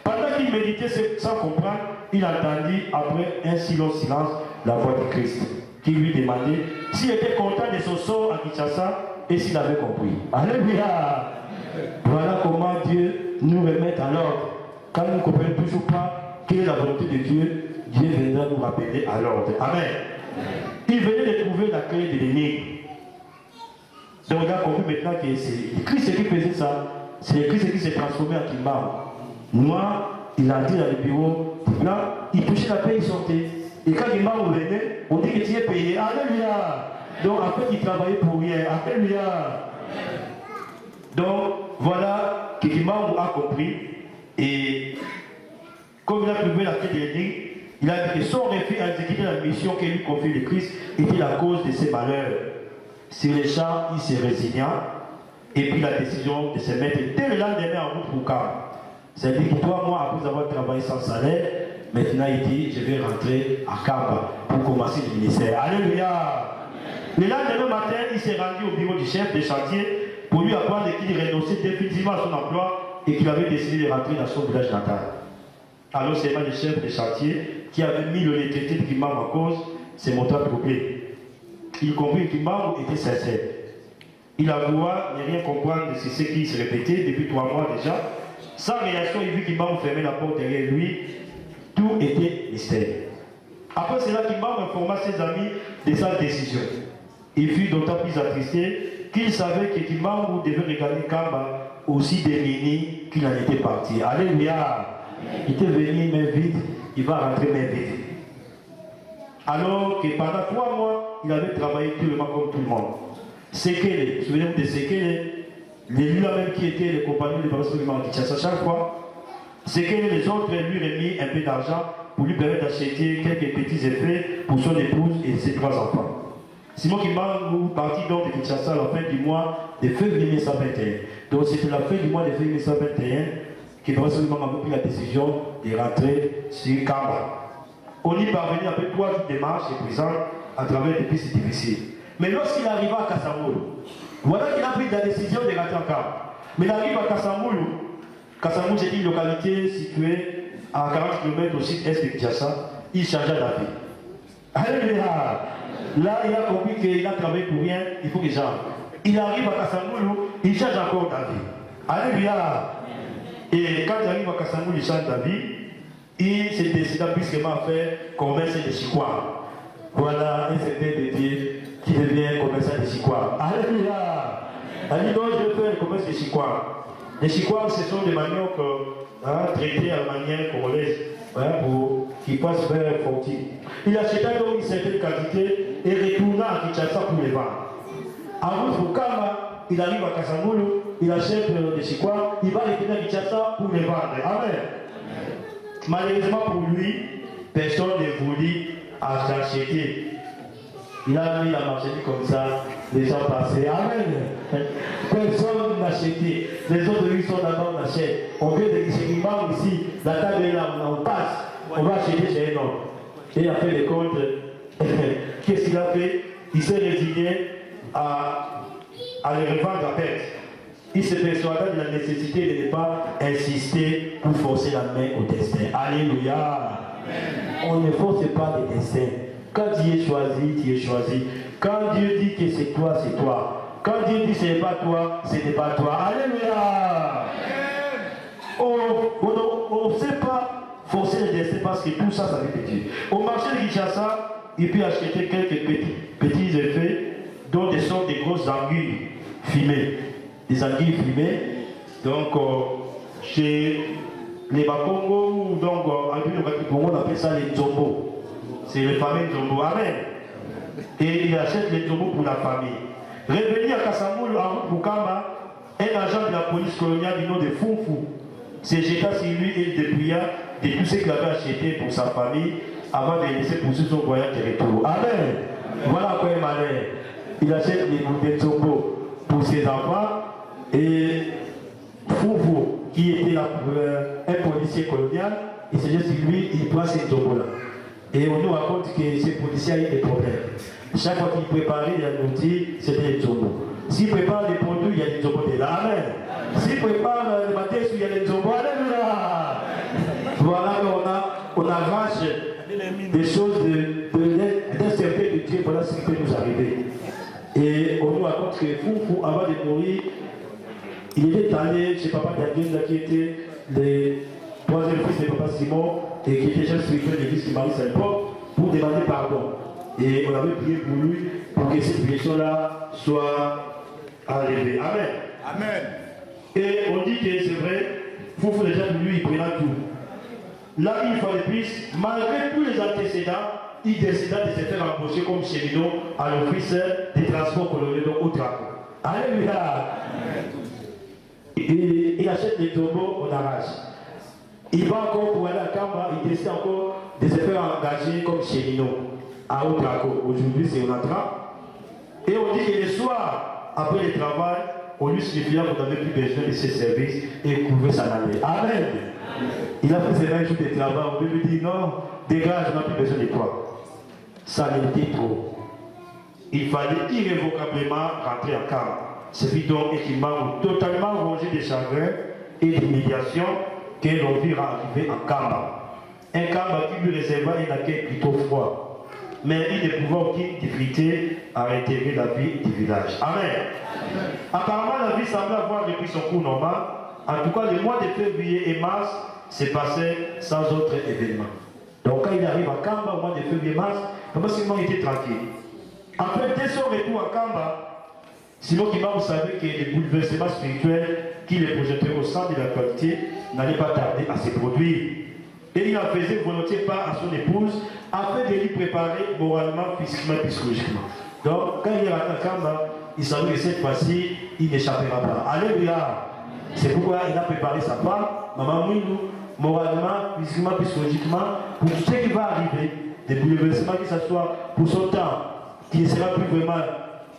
Pendant qu'il méditait sans comprendre, il entendit, après un si long silence, la voix de Christ, qui lui demandait s'il était content de son sort à Kinshasa et s'il avait compris. Alléluia! Voilà comment Dieu nous remet à l'ordre. Quand nous ne comprenons toujours pas quelle est la volonté de Dieu, Dieu viendra nous rappeler à l'ordre. Amen. Il venait de trouver la clé de l'énigme. Donc on a compris maintenant que c'est Christ qui faisait ça. C'est Christ qui s'est transformé en Kimba. Noir, il a dit dans le bureau, là, il touchait la paix, il sortait. Et quand Kimba revenait, on dit que tu es payé. Alléluia! Donc en fait, il travaillait pour rien. Alléluia! Donc voilà que Kimba a compris. Et comme il a trouvé la clé de l'énigme, il a dit que son refus à exécuter la mission que lui confie le Christ était la cause de ses malheurs. Sur les champs, il se résigna et prit la décision de se mettre dès le lendemain en route pour Cap. C'est-à-dire que toi, moi, après avoir travaillé sans salaire, maintenant il dit, je vais rentrer à Cap pour commencer le ministère. Alléluia! Le lendemain matin, il s'est rendu au bureau du chef de chantier pour lui apprendre qu'il renonçait définitivement à son emploi et qu'il avait décidé de rentrer dans son village natal. Alors c'est le chef de chantier qui avait mis le traité de Kimba en cause, s'est montré troublé. Il comprit que Kimba était sincère. Il avoua ne rien comprendre de ce qui se répétait depuis 3 mois déjà. Sans réaction, il vit Kimba fermer la porte derrière lui. Tout était mystère. Après cela, Kimba informa ses amis de sa décision. Il fut d'autant plus attristé qu'il savait que Kimba devait regarder Kamba aussi démuni qu'il en était parti. Alléluia! Il était venu main vide, il va rentrer main vide. Alors que pendant 3 mois, il avait travaillé purement comme tout le monde. Sekele, souvenez-vous de Sekele, lui même qui était le compagnon de Barcelone de Kinshasa chaque fois. Sekele, les autres lui remis un peu d'argent pour lui permettre d'acheter quelques petits effets pour son épouse et ses 3 enfants. Simon Kimba partit donc de Kinshasa à la fin du mois de février 1921. Donc c'était la fin du mois de février 1921 que Barcelone avait pris la décision de rentrer sur Kamba. On y parvenait après 3 jours de marche et présent à travers des pistes difficiles. Mais lorsqu'il arriva à Kassamoulou, voilà qu'il a pris la décision de rentrer en Kamba. Mais il arrive à Kassamoulou. Kassamoulou, c'est une localité située à 40 km au sud-est de Kinshasa. Il changea d'avis. Alléluia! Là, il a compris qu'il a travaillé pour rien, il faut qu'il change. Il arrive à Kassamoulou, il change encore d'avis. Alléluia! Et quand il arrive à Kassamoulou, il change d'avis. Il s'est décidé brusquement à faire commerce de Chikwa. Voilà un secteur de Dieu qui devient commerçant de Chikwa. Alléluia! Il dit donc je vais faire le commerce de Chikwa. Les Chikwa, ce sont des maniocs traités à la manière congolaise pour qu'ils puissent faire fortune. Il acheta donc une certaine quantité et retourna à Kinshasa pour les vendre. En route pour Kamba, il arrive à Kassamoulou, il achète des Chikwa, il va retourner à Kinshasa pour les vendre. Amen. Malheureusement pour lui, personne ne voulut acheter. Il a mis la marchandise comme ça, les gens passaient. Amen. Personne n'achetait. Les autres lui sont d'abord, on achète. On vient de Kimba ici, la table est là, on passe. On va acheter chez un homme. Et il a fait les comptes. Qu'est-ce qu'il a fait? Il s'est résigné à les revendre à perte. Il se persuada de la nécessité de ne pas insister pour forcer la main au destin. Alléluia. On ne force pas le destin. Quand tu es choisi, tu es choisi. Quand Dieu dit que c'est toi, c'est toi. Quand Dieu dit que ce n'est pas toi, ce n'est pas toi. Alléluia. On ne sait pas forcer le destin parce que tout ça, ça vient de Dieu. Au marché de Kinshasa, il peut acheter quelques petits effets, dont des sortes de grosses anguilles fumées. Des anguilles fumées. Donc, chez les Bakongo, donc on appelle ça les Nzombo. C'est les familles Nzombo. Amen. Et il achète les Nzombo pour la famille. Revenu à Kassamoul, à Bukamba, un agent de la police coloniale du nom de Foufou s'est jeté sur lui et il dépouilla de tout ce qu'il avait acheté pour sa famille avant de laisser poursuivre son voyage de retour. Amen. Voilà quoi il malheur. Il achète les bouteilles de Nzombo pour ses enfants et Foufou, qui était un policier colonial, il s'est jeté sur lui, il prend ces Nzombo-là. Et on nous raconte que ces policiers ont eu des problèmes. Chaque fois qu'il préparait la nourriture, c'était les Nzombo. S'il prépare les produits, il y a des Nzombo de là. Amen. S'il prépare le matin, il y a des Nzombo. Alléluia. Voilà qu'on arrache des choses d'un certain de Dieu. Voilà ce qui peut nous arriver. Et on nous raconte que Foufou, avant de mourir, il était allé chez Papa Daniel, qui était le troisième fils de Papa Simon et qui était chef spirituel de l'église qui Marie à l'époque, pour demander pardon. Et on avait prié pour lui pour que cette question-là soit enlevée. Amen. Amen. Et on dit que c'est vrai, Foufou déjà pour lui, il prenait tout. Là, une fois de plus, malgré tous les antécédents, il décida de se faire embaucher comme cheminot à l'office des transports coloniaux au Traco. Alléluia. Il achète des tombeaux, on arrache. Il va encore pour aller à Kamba, il décide encore de se faire engager comme cheminot à Outraco. Aujourd'hui, c'est on entra. Et on dit que le soir, après le travail, on lui suffira qu'on n'avait plus besoin de ses services et qu'il pouvait s'en aller. Amen. Il a fait ses 20 jours de travail, on lui dit non, dégage, on n'a plus besoin de toi. Ça n'était trop. Il fallait irrévocablement rentrer en Kamba. C'est donc qui m'a totalement rongé de chagrin et d'humiliation que l'on vit arriver en Kamba. Un Kamba qui lui réserva un accueil plutôt froid. Mais il ne pouvait aucune difficulté à intégrer la vie du village. Amen. Apparemment, la vie semblait avoir repris son cours normal. En tout cas, les mois de février et mars s'est passé sans autre événement. Donc quand il arrive à Kamba au mois de février et mars, Papa Simon était tranquille. Après, dès son retour à Kamba, Simon Kimba, vous savez que les bouleversements spirituels qui les projetaient au centre de l'actualité n'allaient pas tarder à se produire. Et il en faisait volontiers part à son épouse afin de lui préparer moralement, physiquement et psychologiquement. Donc, quand il est rentré à Kamba, il savait que cette fois-ci, il n'échappera pas. Alléluia! C'est pourquoi il a préparé sa femme, Maman Mouinou, moralement, physiquement, psychologiquement, pour tout ce qui va arriver, des bouleversements, que ce soit pour son temps, qui ne sera plus vraiment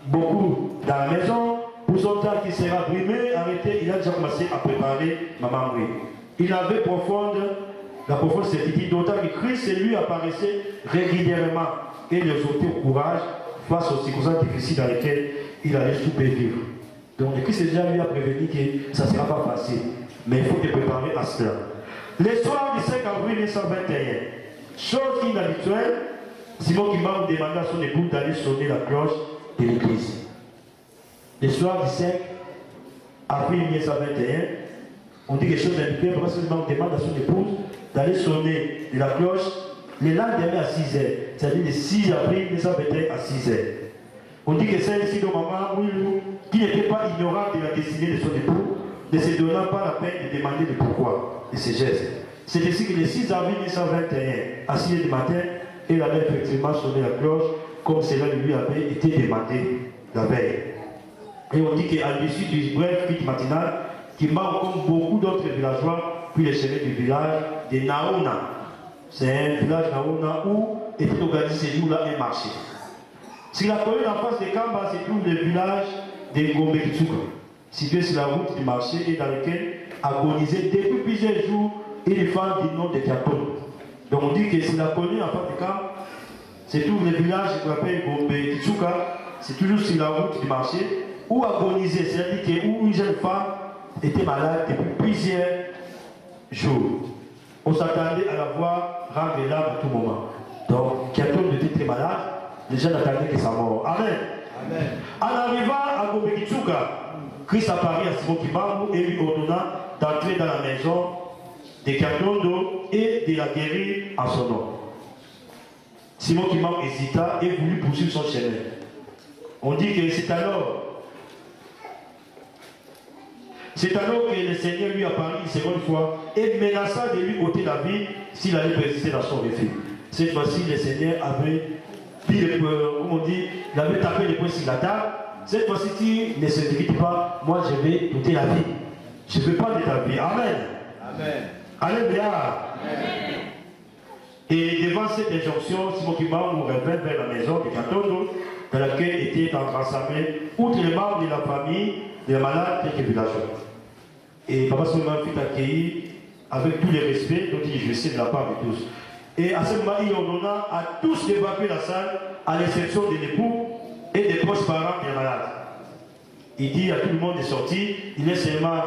beaucoup dans la maison, pour son temps qui sera brimé, arrêté, il a déjà commencé à préparer Maman Mouinou. Il avait la profonde certitude, d'autant que Christ lui apparaissait régulièrement et le exhortait au courage face aux circonstances difficiles dans lesquelles il allait souper vivre. Donc le Christ déjà lui a prévenu que ça ne sera pas facile, mais il faut te préparer à cela. Le soir du 5 avril 1921, chose inhabituelle, Simon Kimba demandait à son épouse d'aller sonner la cloche de l'église. Le soir du 5 avril 1921, on dit quelque chose d'inhabituel parce que Simon demande à son épouse d'aller sonner la cloche le lendemain à 6h, c'est-à-dire le 6 avril 1921 à 6h. On dit que celle-ci de Maman Mouilou, qui n'était pas ignorante de la destinée de son époux, ne se donnant pas la peine de demander le pourquoi de ses gestes. C'est ainsi que le 6 avril 1921, à 6h du matin, elle avait effectivement sonné la cloche comme cela lui avait été demandé la veille. Et on dit qu'à l'issue du bref rite matinal, qui marque comme beaucoup d'autres villageois, puis les chefs du village de Naouna. C'est un village Naouna où était organisé ce jour-là un marché. Si la commune en face de Kamba se trouve le village de Gombe-Kitsuka, situé sur la route du marché et dans lequel agonisait depuis plusieurs jours une femme du nom de Katon. Donc on dit que si la commune en face de Kamba se trouve le village qu'on appelle Gombe-Kitsuka, c'est toujours sur la route du marché où agonisait, c'est-à-dire où une jeune femme était malade depuis plusieurs jours. On s'attendait à la voir rendre l'âme à tout moment. Donc Katon était très malade. Les gens n'attendaient que sa mort. Amen. Amen. En arrivant à Gombe-Kitsuka, Christ apparut à Simon Kimbangu et lui ordonna d'entrer dans la maison de Katondo et de la guérir en son nom. Simon Kimbangu hésita et voulut poursuivre son chemin. On dit que c'est alors que le Seigneur lui apparut une seconde fois et menaçant de lui ôter la vie s'il allait persister dans son refus. Cette fois-ci, le Seigneur avait dit, comme on dit, il avait tapé les poings sur la table. Cette fois-ci, tu ne s'inquiète pas, moi je vais ôter la vie. Je ne veux pas de ta vie. Amen. Amen. Alléluia. Amen. Et devant cette injonction, Simon Kimba nous révèle vers la maison de Katondo, dans laquelle était ensemblés, outre les membres de la famille, de la malade, quelques villageois. Et Papa Souleymane fut accueilli avec tous les respects dont il jouissait de la part de tous. Et à ce moment, il ordonna à tous d'évacuer la salle, à l'exception de l'époux et des proches parents des malades. Il dit à tout le monde de sortir, il laisse seulement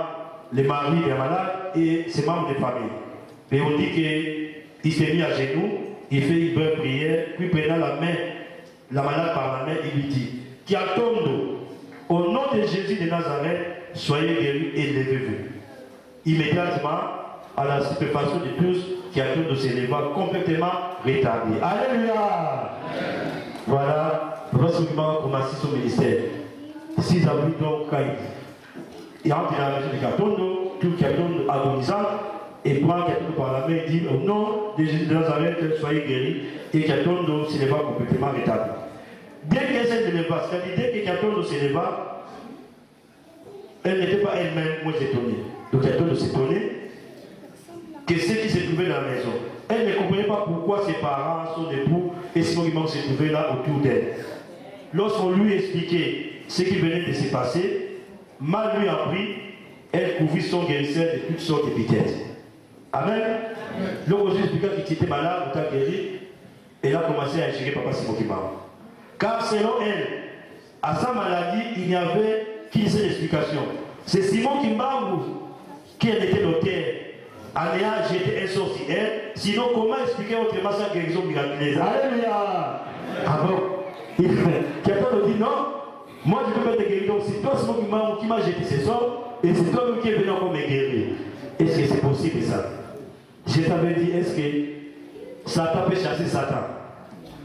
les maris des malades et ses membres de famille. Et on dit qu'il s'est mis à genoux, il fait une bonne prière, puis prenant la main, la malade par la main, il lui dit, Kiatondo, au nom de Jésus de Nazareth, soyez guéris et levez-vous. Immédiatement, à la stupéfaction de tous, Kiatondo s'éleva complètement rétabli. Alléluia. Voilà, Rossouman commence son ministère. 6 avril, donc, quand il entre dans la maison de Kiatondo, tout Kiatondo agonisant, et prend Kiatondo par la main et dit, au nom de Jésus de Nazareth, soyez guéris, et Kiatondo s'éleva complètement rétabli. Dès qu'elle s'est levée, c'est-à-dire dès que Kiatondo s'éleva, elle n'était pas elle-même moins étonnée. Donc Kiatondo s'étonnait que ce qui se trouvait dans la maison. Elle ne comprenait pas pourquoi ses parents, son époux et Simon Kimba se trouvaient là autour d'elle. Lorsqu'on lui expliquait ce qui venait de se passer, mal lui appris, elle couvrit son guérisseur de toutes sortes d'épithètes. Amen. Lorsqu'on lui expliqua qu'il était malade, il était guéri, elle a commencé à ingérer Papa Simon Kimba. Car selon elle, à sa maladie, il n'y avait qu'une seule explication. C'est Simon Kimba qui en était l'auteur. En ayant jeté un sort sur elle, sinon comment expliquer autrement sa guérison miraculeuse? Alléluia. Ah bon? Quelqu'un dit non, moi je peux pas te guérir. Donc c'est toi Simon qui m'a jeté ce sort, et c'est toi qui est venu encore me guérir. Est-ce que c'est possible ça? Je t'avais dit, est-ce que Satan peut chasser Satan?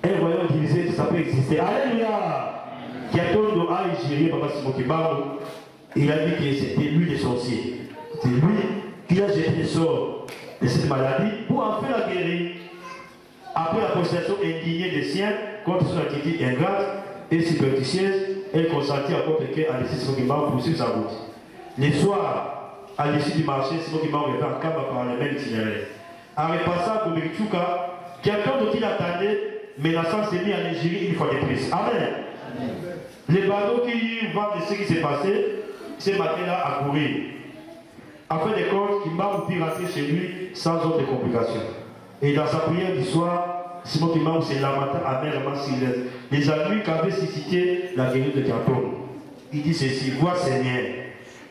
Un royaume divisé, ça peut exister. Alléluia. Quelqu'un a ingéré Papa Simon Kimba, il a dit que c'était lui le sorcier. C'est lui qui a jeté le sort de cette maladie pour en faire la guérir. Après la constatation indignée des siens contre son attitude ingrate et superstitieuse, elle consentit à contre qu'elle a laissé Simon Kimba poursuivre sa route. Le soir, à l'issue du marché, Simon Kimba revint en Kamba par les mêmes itinéraires. En repassant pour Mekitouka, quelqu'un dont il attendait, menaçant s'est mis en Algérie une fois de plus. Amen. Les bateaux qui vendent de ce qui s'est passé, ce matin-là a couru. Afin de compte, Kimba pu rentrer chez lui sans autre complications. Et dans sa prière du soir, Simon Kimba s'est lamenté amèrement sur les ennuis qu'avait suscité la guérison de Kiatondo. Il dit ceci, vois Seigneur,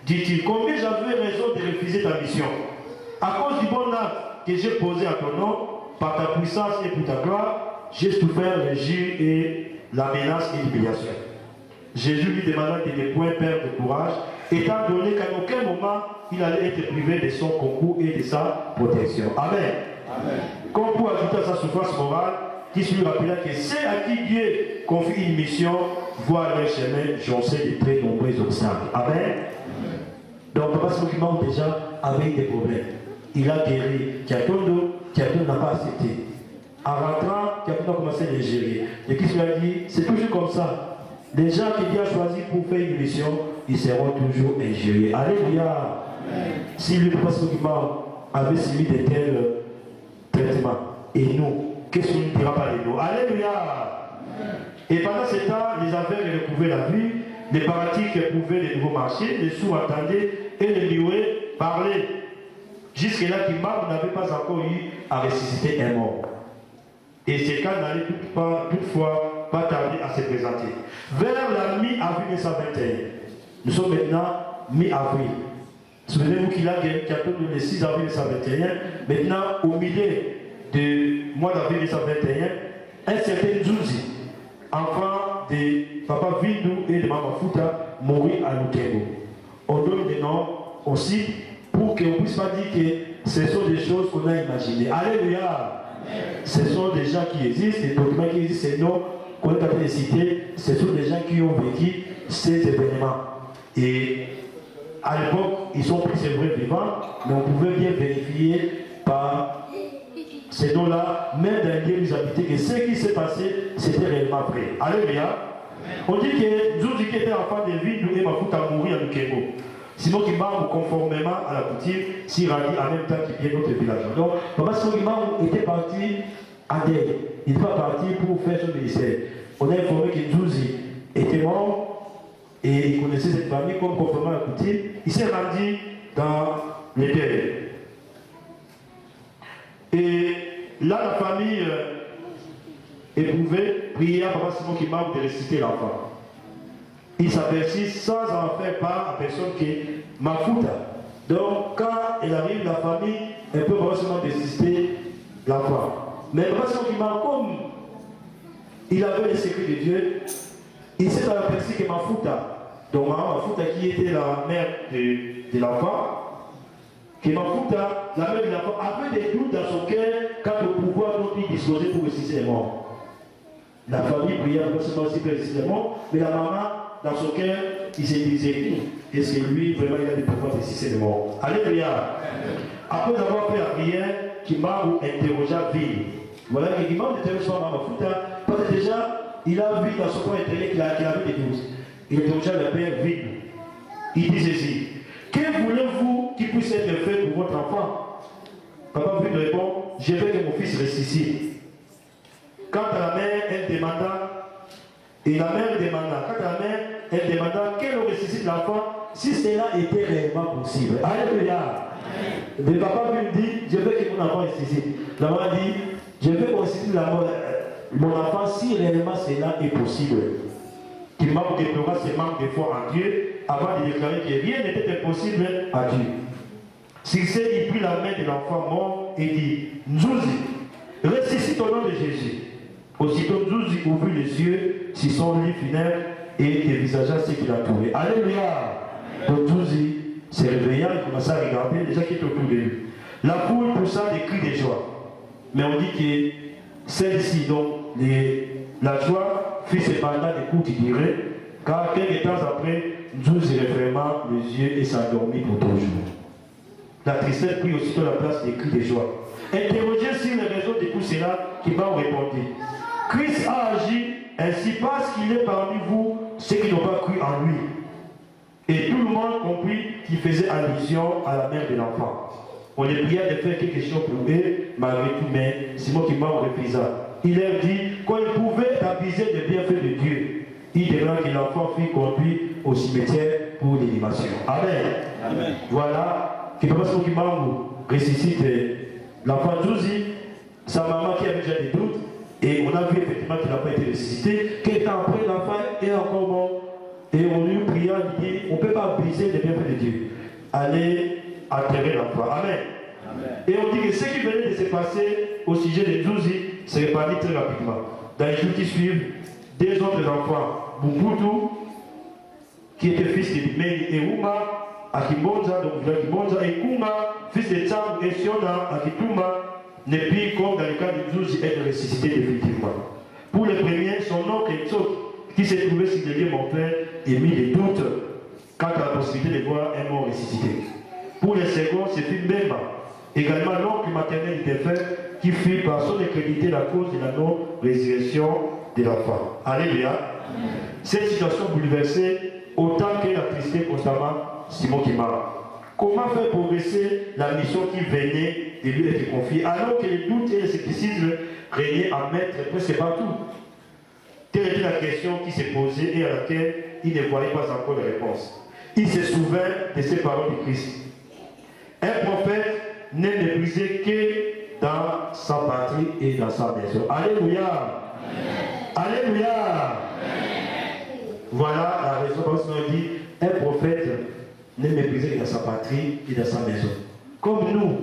dit-il, combien j'avais raison de refuser ta mission. À cause du bon acte que j'ai posé à ton nom, par ta puissance et pour ta gloire, j'ai souffert le jure et la menace et l'humiliation. Jésus lui demanda de ne point perdre de courage, étant donné qu'à aucun moment il allait être privé de son concours et de sa protection. Amen. Amen. Comme pour ajouter à sa souffrance morale, qui se lui rappela que c'est à qui Dieu confie une mission, voit leur chemin joncer de très nombreux obstacles. Amen. Amen. Donc Papa Simon Kimba déjà avait des problèmes. Il a guéri Kiatondo n'a pas accepté. En rentrant, Kiatondo a commencé à les gérer. Et qui se lui a dit, c'est toujours comme ça. Les gens que Dieu a choisis pour faire une mission, ils seront toujours injuriés. Alléluia. Si le Papa Simon Kimba avait subi de tels traitements, et nous, qu'est-ce qu'on ne dira pas de nous? Alléluia. Et pendant ce temps, les aveugles recouvraient la vue, les paralytiques pouvaient de nouveau marcher, les sourds entendaient et les muets parlaient. Jusque-là, Kimba n'avait pas encore eu à ressusciter un mort. Et ces cas n'allaient toutefois pas tarder à se présenter. Vers la mi-avril 1921, nous sommes maintenant mi-avril. Souvenez-vous qu'il a gagné le 6 avril 1921. Maintenant, au milieu du mois d'avril 1921, un certain Djouzi, enfant de Papa Vindou et de Maman Fouta, mourit à Lukengo. On donne des noms aussi pour qu'on ne puisse pas dire que ce sont des choses qu'on a imaginées. Alléluia. Ce sont des gens qui existent, des documents qui existent, ces noms qu'on est en train de citer, ce sont des gens qui ont vécu ces événements. Et à l'époque, ils sont plus c'est vrai vivants, mais on pouvait bien vérifier par ces noms-là, même dans les lieux où ils habitaient, que ce qui s'est passé, c'était réellement vrai. Alléluia. On dit que Nzouzi qui était enfant de Vindu et Mafuta a mouru à Lukembo. Sinon, qui meurt conformément à la coutume, s'il radie en même temps qu'il vient notre village. Donc, Papa Sogimam était parti à deuil. Il n'est pas parti pour faire son ministère. On a informé que Nzouzi était mort et il connaissait cette famille comme conformément à la coutume. Il s'est rendu dans les deuils. Et là, la famille éprouvait, priait à Papa Simon Kimam de réciter l'enfant. Il s'aperçut sans en faire part à personne que Mafuta. Donc, quand elle arrive, la famille, elle peut pas seulement résister l'enfant. Mais Papa Simon Kimam, comme il avait les secrets de Dieu, il s'est aperçu que Mafuta, donc Mafuta qui était la mère de l'enfant, que Mafuta, la mère de l'enfant, avait des doutes dans son cœur quant au pouvoir dont il disposait pour ressusciter les morts. La famille priait non seulement aussi pour ressusciter les morts, mais la maman, dans son cœur, il s'est disait, est-ce que lui, vraiment, il a du pouvoir de ressusciter les morts? Alléluia. Après avoir fait la prière, Kimam interrogea Ville. Voilà que Kimam n'interroge pas Mafuta, parce que déjà, il a vu dans son coin intérieur qu'il avait des doutes. Il interrogea le père Ville. Il dit ceci. Que voulez-vous qui puisse être fait pour votre enfant? Papa Ville répond, je veux que mon fils ressuscite. Quant à la mère, elle demanda, et la mère demanda, quant à la mère, elle demanda qu'elle ressuscite l'enfant si cela était réellement possible. Alléluia. Le papa Ville dit, je veux que mon enfant ressuscite. La maman dit, je veux qu'on ressuscite mon enfant si réellement cela est possible. Qu'il m'a déploré ses manques de foi en Dieu avant de déclarer que rien n'était impossible à Dieu. Circé, il prit la main de l'enfant mort et dit, Nzouzi, ressuscite au nom de Jésus. Aussitôt Nzouzi ouvrit les yeux sur son lit funèbre et dévisagea ce qui l'entourait. Alléluia. Donc Nzouzi se réveilla, il commença à regarder les gens qui étaient autour de lui. La foule poussa des cris de joie. Mais on dit que celle-ci, donc la joie, fut cependant des courtes durée, car quelques temps après, Nzouzi referma les yeux et s'endormit pour toujours. La tristesse prit aussitôt la place des cris de joie. Interrogé sur les raisons de tout cela, qui m'a répondu. Christ a agi ainsi parce qu'il est parmi vous ceux qui n'ont pas cru en lui. Et tout le monde comprit qu'il faisait allusion à la mère de l'enfant. On les pria de faire quelque chose pour eux, malgré tout, mais Simon qui m'a refusa. Il leur dit qu'on pouvait abuser des bienfaits de Dieu. Il demanda que l'enfant fût conduit au cimetière pour l'animation. Amen. Amen. Voilà, que Papa Simon qui m'a ressuscite l'enfant Nzouzi, sa maman qui avait déjà des doutes, et on a vu effectivement qu'il n'a pas été ressuscité. Quelques temps après, l'enfant est encore mort, et on lui pria, il dit, on ne peut pas abuser des bienfaits de Dieu. Allez enterrer l'enfant. Amen. Amen. Et on dit que ce qui venait de se passer au sujet de Nzouzi se répandit très rapidement. Dans les jours qui suivent, deux autres enfants, Bumbutu, qui était fils de Bimei et Uma, Akibonza, donc village Kibonza, et Kuma, fils de Tsam et Siona, Akituma, ne purent, comme dans le cas de Nzouzi, être ressuscité définitivement. Pour le premier, son oncle Tsot, qui s'est trouvé sur le lieu mortel, et mis des doutes quant à la possibilité de voir un mort ressuscité. Pour le second, c'est Mbemba, également l'oncle maternel du défunt, qui fut par son incrédulité la cause de la non-résurrection de l'enfant. Alléluia. Cette situation bouleversée, autant qu'elle attristait constamment Simon Kimam. Comment faire progresser la mission qui venait de lui être confiée, alors que les doutes et le scepticisme régnaient en maître presque partout? Telle était la question qui s'est posée et à laquelle il ne voyait pas encore de réponse. Il se souvint de ces paroles du Christ. Un prophète n'est méprisé que dans sa patrie et dans sa maison. Alléluia. Alléluia. Voilà la raison pour laquelle on dit un prophète n'est méprisé que dans sa patrie et dans sa maison. Comme nous,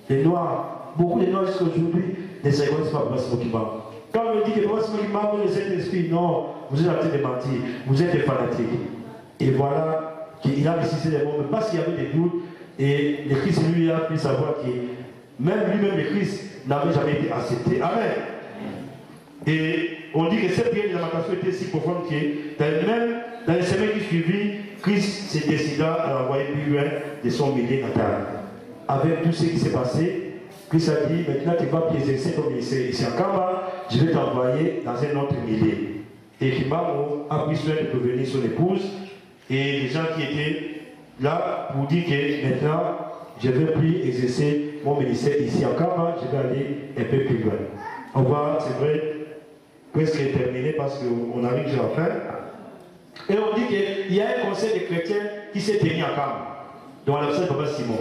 les Noirs, beaucoup de Noirs jusqu'à aujourd'hui ne se reconnaissent pas pour Simon Kimam. Quand on dit que pour Simon Kimam, le Saint-Esprit, non, vous êtes en train de mentir, vous êtes des fanatiques. Et voilà qu'il a ressuscité les morts parce qu'il y avait des doutes. Et le Christ lui a pu savoir que même lui-même le Christ n'avait jamais été accepté. Amen. Et on dit que cette prière de lamentation était si profonde que dans les semaines qui suivirent, Christ s'est décidé à l'envoyer plus loin de son milieu natal. Avec tout ce qui s'est passé, Christ a dit, maintenant tu vas plus exercer ton ministère ici en Kamba, je vais t'envoyer dans un autre milieu. Et Kimamo a pris soin de prévenir son épouse et les gens qui étaient là pour dire que maintenant, je ne vais plus exercer mon ministère ici en Kamba, je vais aller un peu plus loin. On va, c'est vrai, presque terminer parce qu'on arrive déjà à la fin. Et on dit qu'il y a un conseil des chrétiens qui s'est tenu à Kamba, dont l'absent Papa Simon.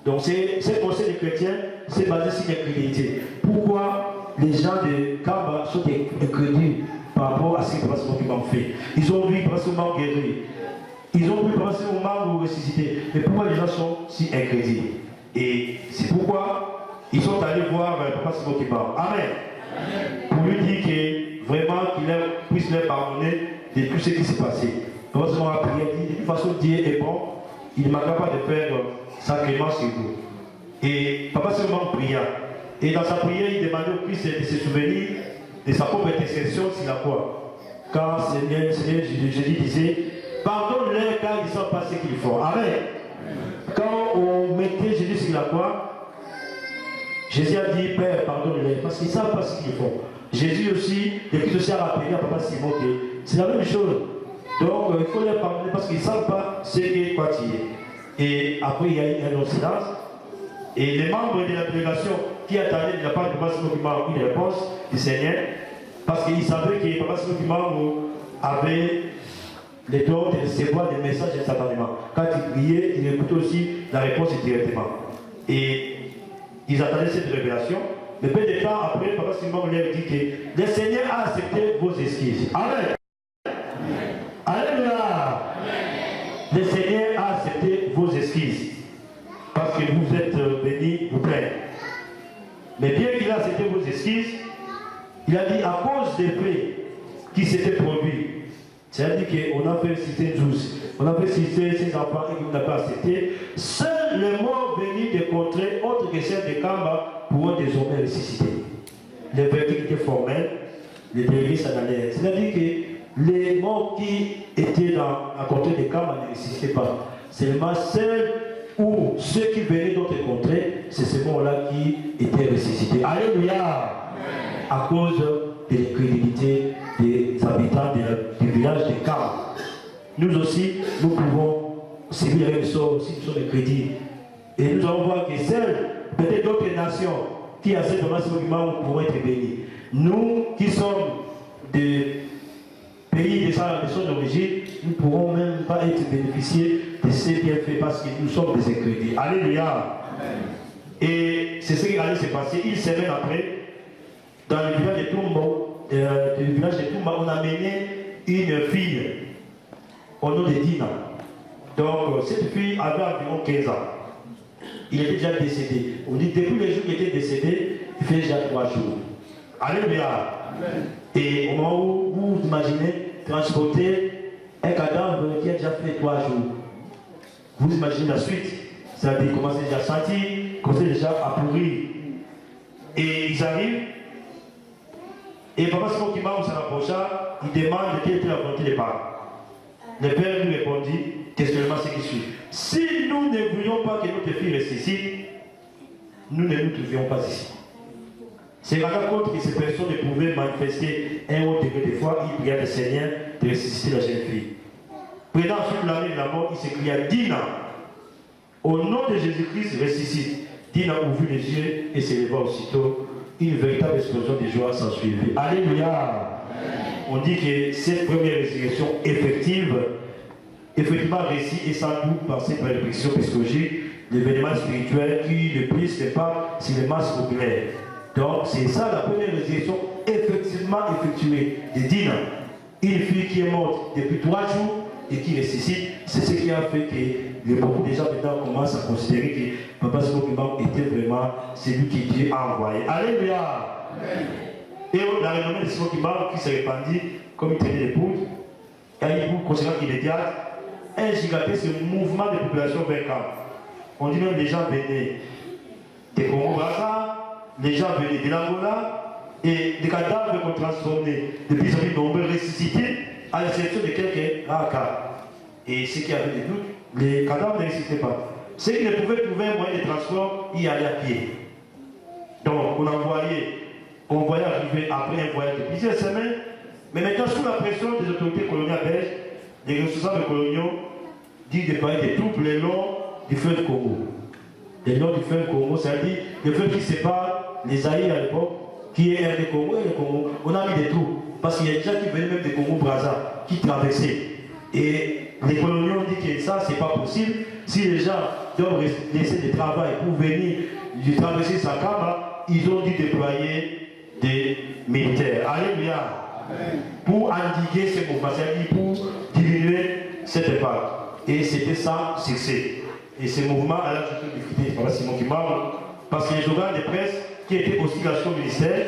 Donc ce conseil des chrétiens, c'est basé sur l'incrédulité. Pourquoi les gens de Kamba sont incrédules par rapport à ce que Papa Simon fait? Ils ont vu Papa Simon guérir. Ils ont vu Papa Simon ressusciter. Mais pourquoi les gens sont si incrédules? Et c'est pourquoi ils sont allés voir Papa Simon qui parle. Amen. Pour lui dire que vraiment qu'il puisse leur pardonner de tout ce qui s'est passé. Papa Simon a prié, il dit de toute façon Dieu est bon, il ne manquera pas de faire sacrément sur vous. Et Papa Simon pria. Et dans sa prière, il demandait au Christ de se souvenir de sa propre intercession sur la croix. Quand Seigneur Jésus disait, pardonne-leur car ils ne savent pas ce qu'ils font. Amen. Quand on mettait Jésus sur la croix, Jésus a dit, Père, pardonne-leur, parce qu'ils ne savent pas ce qu'ils font. Jésus aussi, le Christ aussi a rappelé à Papa Simon que c'est la même chose. Donc, il faut leur pardonner parce qu'ils ne savent pas ce qu'est quoi tu es. Et après, il y a eu un autre silence. Et les membres de la délégation qui attendaient de la part de Papa Simon Kimaro une réponse du Seigneur, parce qu'ils savaient que Papa Simon Kimaro avait le droit de recevoir des messages instantanément. Quand il priait, il écoutait aussi la réponse directement. Et ils attendaient cette révélation. Mais peu de temps après, Papa Simon leur dit que le Seigneur a accepté vos excuses. Amen. Alléluia. Le Seigneur a accepté vos excuses. Parce que vous êtes bénis, vous plaît. Mais bien qu'il a accepté vos excuses, il a dit à cause des faits qui s'étaient produits. C'est-à-dire qu'on a fait citer 12, on a fait citer ses enfants et qu'on n'a pas accepté. Seuls les morts venus des contrées autres que celles de Kamba pourront désormais ressusciter. Les verdict étaient formels, les délégués s'en allaient. C'est-à-dire que les morts qui étaient dans la contrée de Kamba ne ressuscitaient pas. Seulement celles ou ceux qui venaient d'autres contrées, c'est ces morts-là qui étaient ressuscités. Alléluia! À cause de l'incrédulité des habitants du village de Kamba. Nous aussi, nous pouvons servir avec sort si nous sommes crédits. Et nous allons voir que celles, peut-être d'autres nations, qui acceptent ce document pourront être bénis. Nous qui sommes des pays de son origine, nous ne pourrons même pas être bénéficiés de ces bienfaits parce que nous sommes des incrédits. Alléluia. Et c'est ce qui allait se passer. Une semaine après, dans le village de Toumba, on a mené une fille au nom de Dina. Donc cette fille avait environ 15 ans. Il était déjà décédé. On dit depuis le jour qu'il était décédé, il fait déjà 3 jours. Alléluia. Et au moment où vous imaginez transporter un cadavre qui a déjà fait 3 jours, vous imaginez la suite. C'est-à-dire qu'il commence déjà à sentir, commence déjà à pourrir. Et ils arrivent. Et Papa Simon Kimaro s'en approcha, il demande quelle était la volonté des parents. Le père lui répondit, questionnement ce qui suit. Si nous ne voulions pas que notre fille ressuscite, nous ne nous trouvions pas ici. C'est par contre que ces personnes pouvaient manifester un haut degré de foi, il pria le Seigneur de ressusciter la jeune fille. Pendant toute l'année de la mort, il s'écria, Dina, au nom de Jésus-Christ, ressuscite. Dina ouvrit les yeux et s'éleva aussitôt. Une véritable explosion de joie s'en suivit. Alléluia. On dit que cette première résurrection effectivement réussie et sans doute par cette prédiction psychologique, l'événement spirituel qui le plus n'est pas sur les masses populaires. Donc c'est ça la première résurrection effectivement effectuée de Dina. Une fille qui est morte depuis 3 jours et qui ressuscite, c'est ce qui a fait que beaucoup de gens maintenant commencent à considérer que Papa Simon Kimaro était vraiment celui qui Dieu a envoyé. Alléluia. Et la renommée de Simon Kimaro qui s'est répandue comme il tenait les poudres, et il considère qu'il est théâtre, un gigantesque mouvement de population vers Kamba. On dit même les gens venaient des Congo-Brazzaville, les gens venaient de l'Angola, et des cadavres qu'on transformait de plus en plus nombreux ressuscités à l'exception de quelques rares cas. Et ceux qui avaient des doutes, les cadavres n'existaient pas. Ceux qui ne pouvaient trouver un moyen de transport, ils allaient à pied. Donc on voyait arriver après un voyage de plusieurs semaines, mais maintenant sous la pression des autorités coloniales belges, les responsables coloniaux disent de parler des troupes le long du fleuve Congo. Le long du fleuve Congo, c'est-à-dire le fleuve qui sépare les Zaïre à l'époque, qui est RD Congo et le Congo. On a mis des troupes, parce qu'il y a des gens qui venaient même des Congo-Brazza, qui traversaient. Et les coloniaux ont dit que ça, c'est pas possible. Si les gens doivent laisser du travail pour venir traverser Sakaba, ils ont dû déployer des militaires. Alléluia. Pour endiguer ces mouvements, c'est-à-dire pour diminuer cette impact. Et c'était sans succès. Et ces mouvements, à la c'est pas Simon qui parle, parce que les organes de presse qui étaient aussi sous le ministère,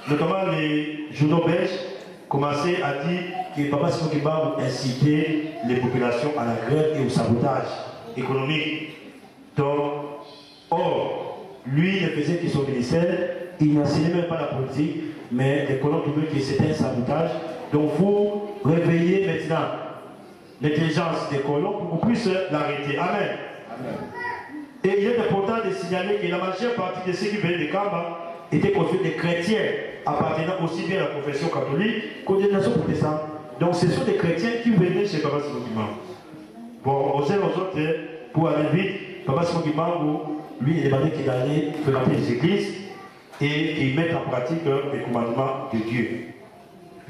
notamment les journaux belges, commençaient à dire que Papa Simon Kimba incitait les populations à la grève et au sabotage économique. Donc, or, lui ne faisait que son ministère, il n'enseignait même pas la politique, mais les colons trouvaient que c'était un sabotage. Donc, vous réveillez maintenant l'intelligence des colons pour qu'on puisse l'arrêter. Amen. Et il est important de signaler que la majeure partie de ceux qui venaient de Kamba étaient constitués des chrétiens appartenant aussi bien à la confession catholique qu'aux dénominations protestantes. Donc ce sont des chrétiens qui venaient chez Papa Simon Kimbangu. Bon, aux uns aux autres, pour aller vite, Papa Simon Kimbangu, lui, il demandait qu'il allait fréquenter les églises et qu'il mette en pratique les commandements de Dieu.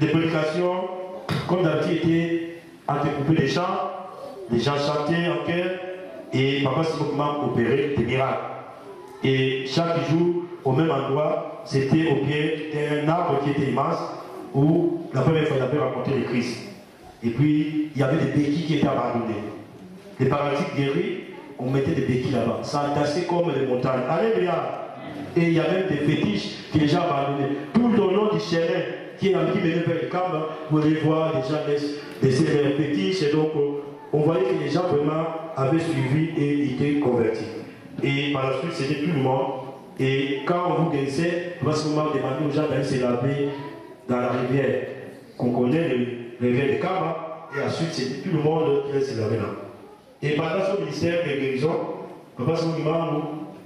Les prédications, comme d'habitude, étaient entrecoupées des chants, les gens chantaient en chœur et Papa Simon Kimbangu opérait des miracles. Et chaque jour, au même endroit, c'était au pied d'un arbre qui était immense où la première fois il avait rencontré le Christ. Et puis, il y avait des béquilles qui étaient abandonnées. Les paralytiques guéris, on mettait des béquilles là-bas. Ça entassait comme les montagnes. Alléluia! Et il y avait des fétiches qui les gens abandonnaient. Tout au long du chemin qui venait vers le camp, vous allez voir les gens laisser leurs fétiches. Et donc, on voyait que les gens vraiment avaient suivi et étaient convertis. Et par la suite, c'était tout le monde. Et quand on vous guérissait, on va souvent demander aux gens d'aller se laver dans la rivière qu'on connaît, la rivière de Kama. Et ensuite, c'était tout le monde qui allait se laver là. Et pendant son ministère de guérison, Papa Simon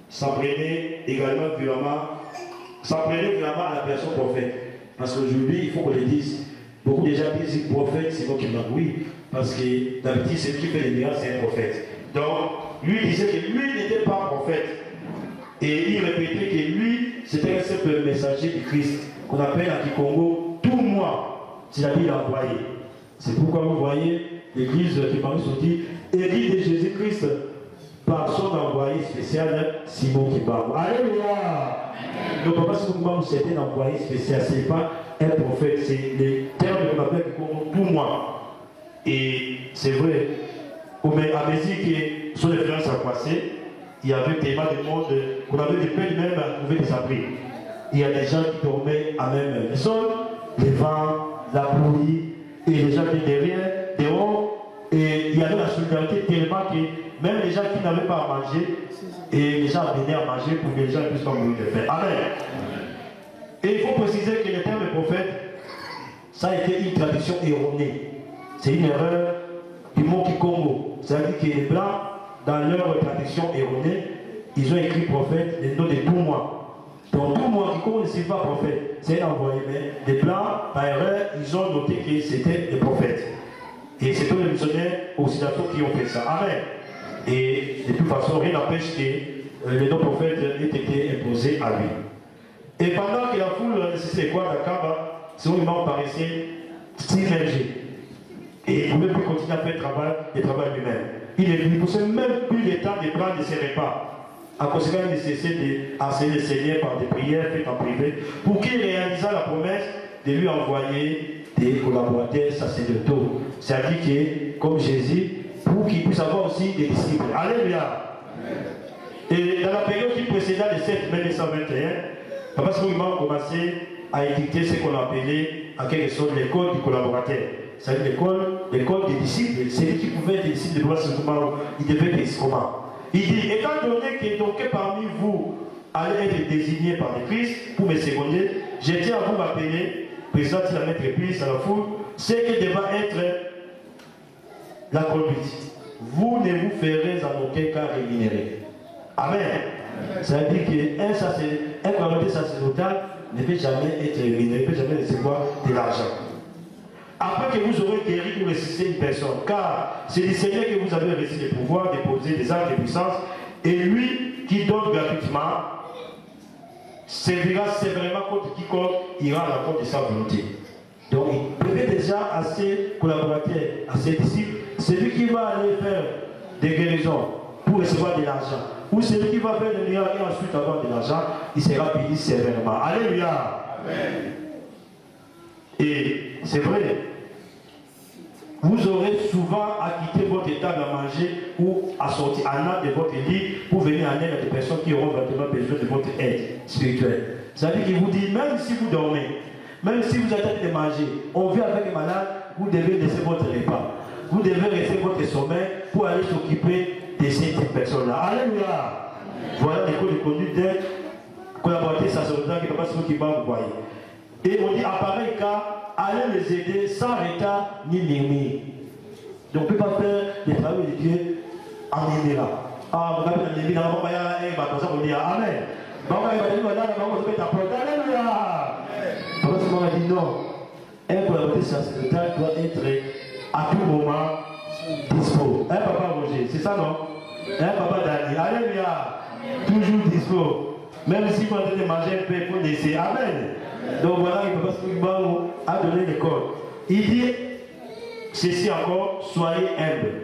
s'entraînait également violemment à la personne prophète. Parce qu'aujourd'hui, il faut qu'on le dise. Beaucoup de gens disent que prophète, c'est moi qui m'en oui. Parce que d'habitude, celui qui fait les miracles, c'est un prophète. Donc, lui disait que lui n'était pas prophète. Et il répétait que lui, c'était un simple messager du Christ, qu'on appelle à Kikongo tout moi, c'est-à-dire l'envoyé. C'est pourquoi vous voyez l'église qui parle sur dit Église de Jésus-Christ par son envoyé spécial Simon Kimbangu. Alléluia! Donc Papa Simon Kimbangu, c'était un envoyé spécial, ce n'est pas un prophète, c'est les termes qu'on appelle Kikongo tout moi. Et c'est vrai, à mesure que son influence a passé, il y avait tellement de monde qu'on avait de peine même à trouver des abris. Il y a des gens qui dormaient à même le sol, les vents, la pluie, et les gens qui étaient derrière, dehors, et il y avait la solidarité tellement que même les gens qui n'avaient pas à manger, et les gens venaient à manger pour que les gens puissent pas mourir de faim. Amen. Et il faut préciser que le terme de prophète, ça a été une tradition erronée. C'est une erreur du mot Kikongo. C'est-à-dire que les Blancs, dans leur tradition erronée, ils ont écrit prophète le nom de tout moi. Donc tout moi qui ne signifie pas prophète, c'est un envoyé. Mais les Blancs, par erreur, ils ont noté que c'était des prophètes. Et c'est tous les missionnaires occidentaux qui ont fait ça. Amen. Et de toute façon, rien n'empêche que le nom prophète ait été imposé à lui. Et pendant que la foule nécessitait quoi d'Akaba, son imam paraissait s'immerger. Et il ne pouvait plus continuer à faire le travail lui-même. Il ne possédait même plus le temps de prendre ses repas. À conséquence, il nécessitait d'enseigner le Seigneur par des prières faites en privé pour qu'il réalisât la promesse de lui envoyer des collaborateurs sacerdotaux. C'est-à-dire que, comme Jésus, pour qu'il puisse avoir aussi des disciples. Alléluia. Et dans la période qui précéda le 7 mai 1921, Papa Simon a commencé à édicter ce qu'on appelait en quelque sorte l'école du collaborateur. C'est-à-dire l'école des disciples. Celui qui pouvait être disciple de Papa Simon, il devait être comment. Il dit, étant donné que donc parmi vous allez être désignés par le Christ pour me seconder, je tiens à vous rappeler, président de la maître prise à la foule, ce qui devra être la conduite. Vous ne vous ferez en aucun cas rémunérer. Amen. Ça veut dire qu'un collaborateur sacerdotal ne peut jamais être rémunéré, ne peut jamais recevoir de l'argent. Après que vous aurez guéri ou ressuscité une personne, car c'est du Seigneur que vous avez reçu le pouvoir de poser des actes de puissance, et lui qui donne gratuitement servira sévèrement contre quiconque ira à la compte de sa volonté. Donc il prévient déjà à ses collaborateurs, à ses disciples, celui qui va aller faire des guérisons pour recevoir de l'argent, ou celui qui va faire des miracles et ensuite avoir de l'argent, il sera puni sévèrement. Alléluia. Amen. Et c'est vrai, vous aurez souvent à quitter votre table à manger ou à sortir en âme de votre lit pour venir en aide à des personnes qui auront vraiment besoin de votre aide spirituelle. C'est-à-dire qu'il vous dit, même si vous dormez, même si vous êtes en train de manger, on vit avec les malades, vous devez laisser votre repas. Vous devez rester votre sommeil pour aller s'occuper de ces personnes-là. Alléluia. Voilà les codes de conduite d'un collaborateur sacerdotal qui ne peut pas se qui va vous voyer. Et on dit, à pareil cas, allez les aider sans retard ni murmure. Donc, on ne peut pas faire le travail de Dieu en murmurant. Ah, vous avez un murmure, on va dire Amen. Alléluia. Parce qu'on a dit non. Un collaborateur sacerdotal doit être à tout moment dispo. Un papa Roger, c'est ça non? Un papa Dani. Alléluia. Toujours dispo. Même si vous avez manger un peu, il faut laisser. Amen. Donc voilà, il papa Soukibao a donné le code. Il dit ceci encore, soyez humbles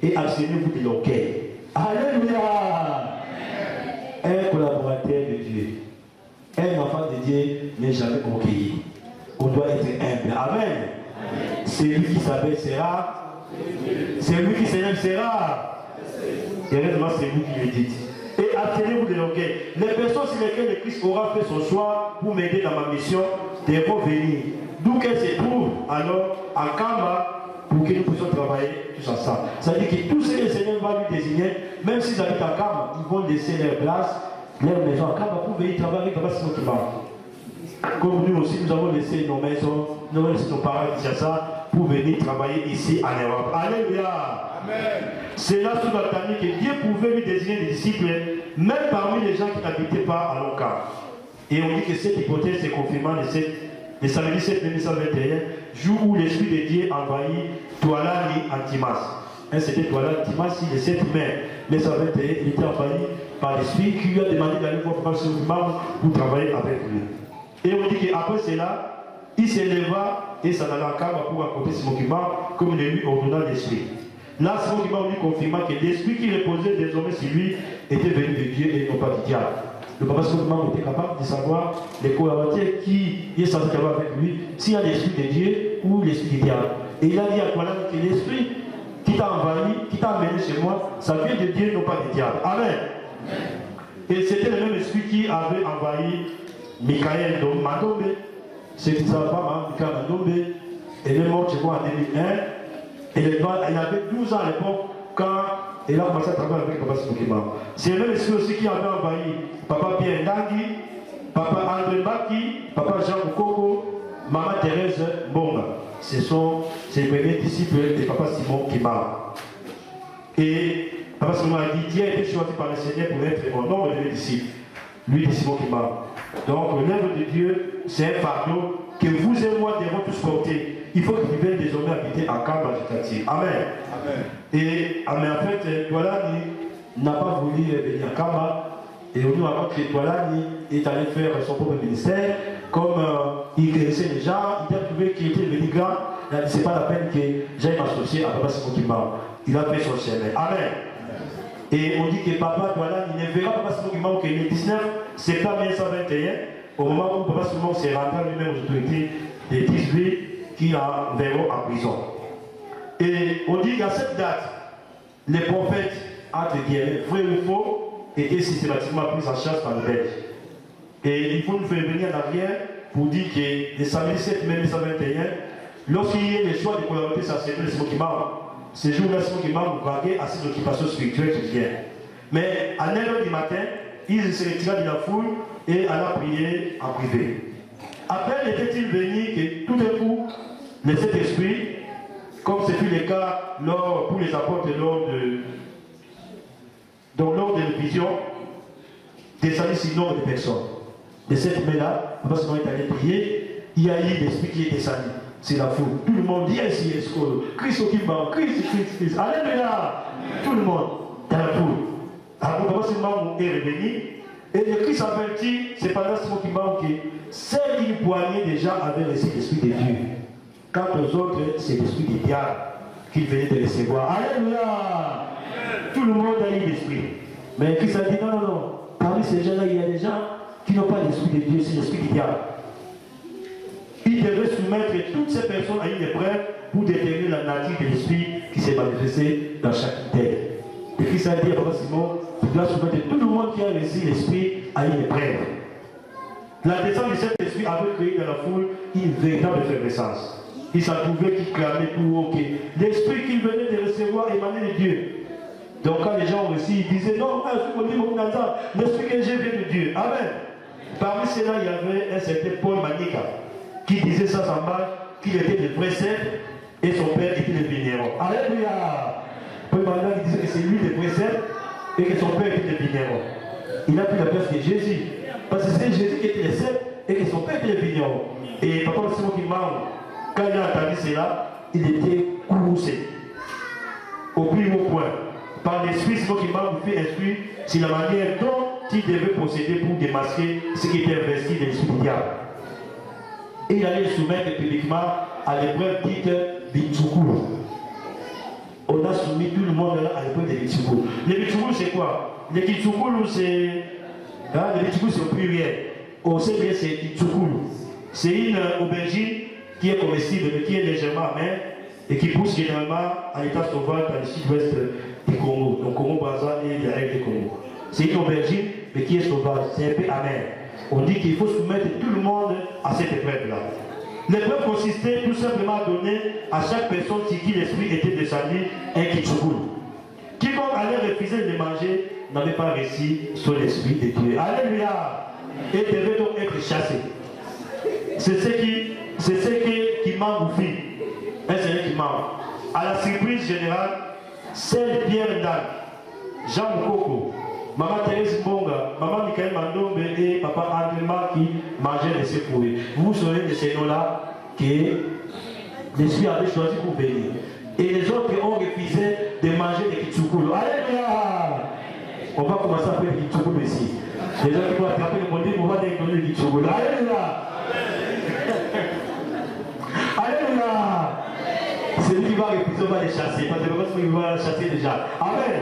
et abstenez-vous de l'orgueil. Alléluia. Un collaborateur de Dieu, un enfant de Dieu n'est jamais orgueilleux. On doit être humble. Amen. Celui qui s'appelle sera. Celui qui s'élève sera. Et réellement, c'est vous qui le dites. Et abstenez-vous de l'orgueil. Les personnes sur lesquelles le Christ aura fait son choix pour m'aider dans ma mission devront venir. D'où qu'elles se trouvent alors à Kamba pour que nous puissions travailler tous ensemble. C'est-à-dire que tous ceux que le Seigneur va lui désigner, même s'ils habitent à Kamba, ils vont laisser leur place, leur maison à Kamba pour venir travailler avec Papa Simon Kimba. Comme nous aussi, nous avons laissé nos maisons, nous avons laissé nos parents à ça pour venir travailler ici en Europe. Alléluia. Amen. C'est là sous la famille que Dieu pouvait lui désigner des disciples, même parmi les gens qui n'habitaient pas à Lonka. Et on dit que cette hypothèse s'est confirmée le samedi 7 mai 1921, jour où l'Esprit de Dieu envahit Douala et Antimas. C'était Douala Antimas, le 7 mai 1921, il était envahi par l'Esprit qui lui a demandé d'aller voir Papa Soukibao pour travailler avec lui. Et on dit qu'après cela, il s'éleva et s'en alla à Kamba pour raconter Simon Kimba comme il lui ordonna l'Esprit. Là, Simon Kimba lui confirma que l'Esprit qui reposait désormais sur lui était venu de Dieu et non pas du diable. Le papa Simon Kimba était capable de savoir les collaborateurs qui est censé avoir avec lui, s'il y a l'Esprit de Dieu ou l'Esprit du diable. Et il a dit à toi que l'Esprit qui t'a envahi, qui t'a amené chez moi, ça vient de Dieu, non pas du diable. Amen. Et c'était le même Esprit qui avait envahi Michael Mandombe. C'est sa femme, Michael Mandombe, elle est morte chez moi en 2001. Elle avait 12 ans à l'époque quand elle a commencé à travailler avec Papa Simon. C'est le même esprit aussi qui avait envahi Papa Pierre Ndangui, Papa André Baki, Papa Jean Mukoko, Maman Thérèse Bonga. Ce sont ses premiers disciples de Papa Simon Kimba. Et Papa Simon a dit Dieu a été choisi par le Seigneur pour être mon nombre de disciples. Lui, de Simon Kimba. Donc l'œuvre de Dieu, c'est un fardeau que vous et moi devons tous porter. Il faut qu'ils viennent désormais habiter à Kamba Agitatif. Amen. Amen. Et en fait, Doualani n'a pas voulu venir à Kamba. Et on nous raconte que Doualani est allé faire son propre ministère. Comme il connaissait les gens, il a trouvé qu'il était venu grand. Il a dit c'est pas la peine que j'aille m'associer à Papa Simon Kimba. Il a fait son chemin. Amen. Et on dit que Papa Doualani ne verra Papa Simon Kimba que le 19 septembre 1921, au moment où Papa Simon s'est rendu lui-même aux autorités des 18 qui enverront en prison. Et on dit qu'à cette date, les prophètes, entre guillemets, vrais ou faux, étaient systématiquement pris en charge par les Belges. Et il faut nous faire venir en arrière pour dire que le samedi 7 mai 1921, lorsqu'il y a le choix de collaborer sacerdotal de Simon Kimba, ce jour-là, Simon Kimba vous vaguait à ses occupations spirituelles quotidiennes. Mais à 9h du matin, il se retira de la foule et alla prier en privé. Après, était-il venu que tout d'un coup, le Saint-Esprit, comme c'était fut le cas pour les apôtres lors de la vision, descendu sur nombre de personnes. De cette main-là, parce qu'on est allé prier, il y a eu l'esprit qui est descendu. C'est la foule. Tout le monde dit yes, yes, Christ au Kimba, Christ. Alléluia. Tout le monde dans la foule. Alors, comment ce moment est revenu? Et le Christ avertit, c'est pendant ce moment qui manque, seule une poignée des gens avaient reçu l'esprit de Dieu. Quant aux autres, c'est l'esprit du diable qu'ils venaient de recevoir. Alléluia. Tout le monde a eu l'esprit. Mais Christ a dit non. Parmi ces gens-là, il y a des gens qui n'ont pas l'esprit de Dieu, c'est l'esprit du diable. Il devait soumettre toutes ces personnes à une épreuve pour déterminer la nature de l'esprit qui s'est manifesté dans chaque tête. Et Christ a dit à Papa Simon, tu dois soumettre tout le monde qui a reçu l'esprit à une épreuve. La descente de cet esprit avait créé dans la foule une véritable effervescence. Il s'en trouvait qui clamait tout haut que l'esprit qu'il venait de recevoir émanait de Dieu. Donc quand les gens ont reçu, ils disaient non, l'esprit que j'ai vient de Dieu. Amen. Parmi ceux-là, il y avait un certain Paul Manica qui disait ça sans mal, qu'il était le précepte et son père était le vigneron. Alléluia. Paul Manica disait que c'est lui le précepte et que son père était le vigneron. Il a pris la place de Jésus. Parce que c'est Jésus qui était le sept et que son père était le vigneron. Et papa Simon qui m'a, quand il a entendu cela, il était courroucé. Au plus haut point. Par l'esprit, Simon qui m'a fait instruire sur la manière dont il devait procéder pour démasquer ce qui était investi de l'esprit du diable. Et il allait le soumettre publiquement à l'épreuve dite Bitsukulu. On a soumis tout le monde à l'épreuve de Bitsukulu. Le Bitsukulu, c'est quoi? Le Bitsukulu, c'est. Le Bitsukulu, c'est au pluriel. On sait bien c'est Bitsukulu. C'est une aubergine qui est comestible, mais qui est légèrement amère et qui pousse généralement à l'état sauvage dans le sud-ouest du Congo, donc Congo-Brazza et la règle du Congo. C'est une aubergine, mais qui est sauvage, c'est un peu amer. On dit qu'il faut soumettre tout le monde à cette épreuve-là. L'épreuve consistait tout simplement à donner à chaque personne sur qui l'esprit était descendu un kitsukulu. Quiconque allait refuser de manger n'avait pas reçu son esprit de Dieu. Alléluia! Et devait donc être chassé. C'est ce qui m'a bouffi. Un Seigneur qui m'a. À la surprise générale, seul Pierre Dan, Jean Mokoko, Maman Thérèse Mbonga, Maman Michael Mandombe et Papa André qui mangeaient de ces fruits. Vous vous souvenez de ces noms-là que l'esprit avait choisi pour venir. Et les autres ont refusé de manger des kitsukulu. Alléluia! On va commencer à faire des kitsukulu ici. Les gens qui vont attraper le monde, on va donner des kitsukulu. Alléluia! Alléluia! Celui qui va refuser, on va les chasser. Parce que il va chasser déjà. Amen.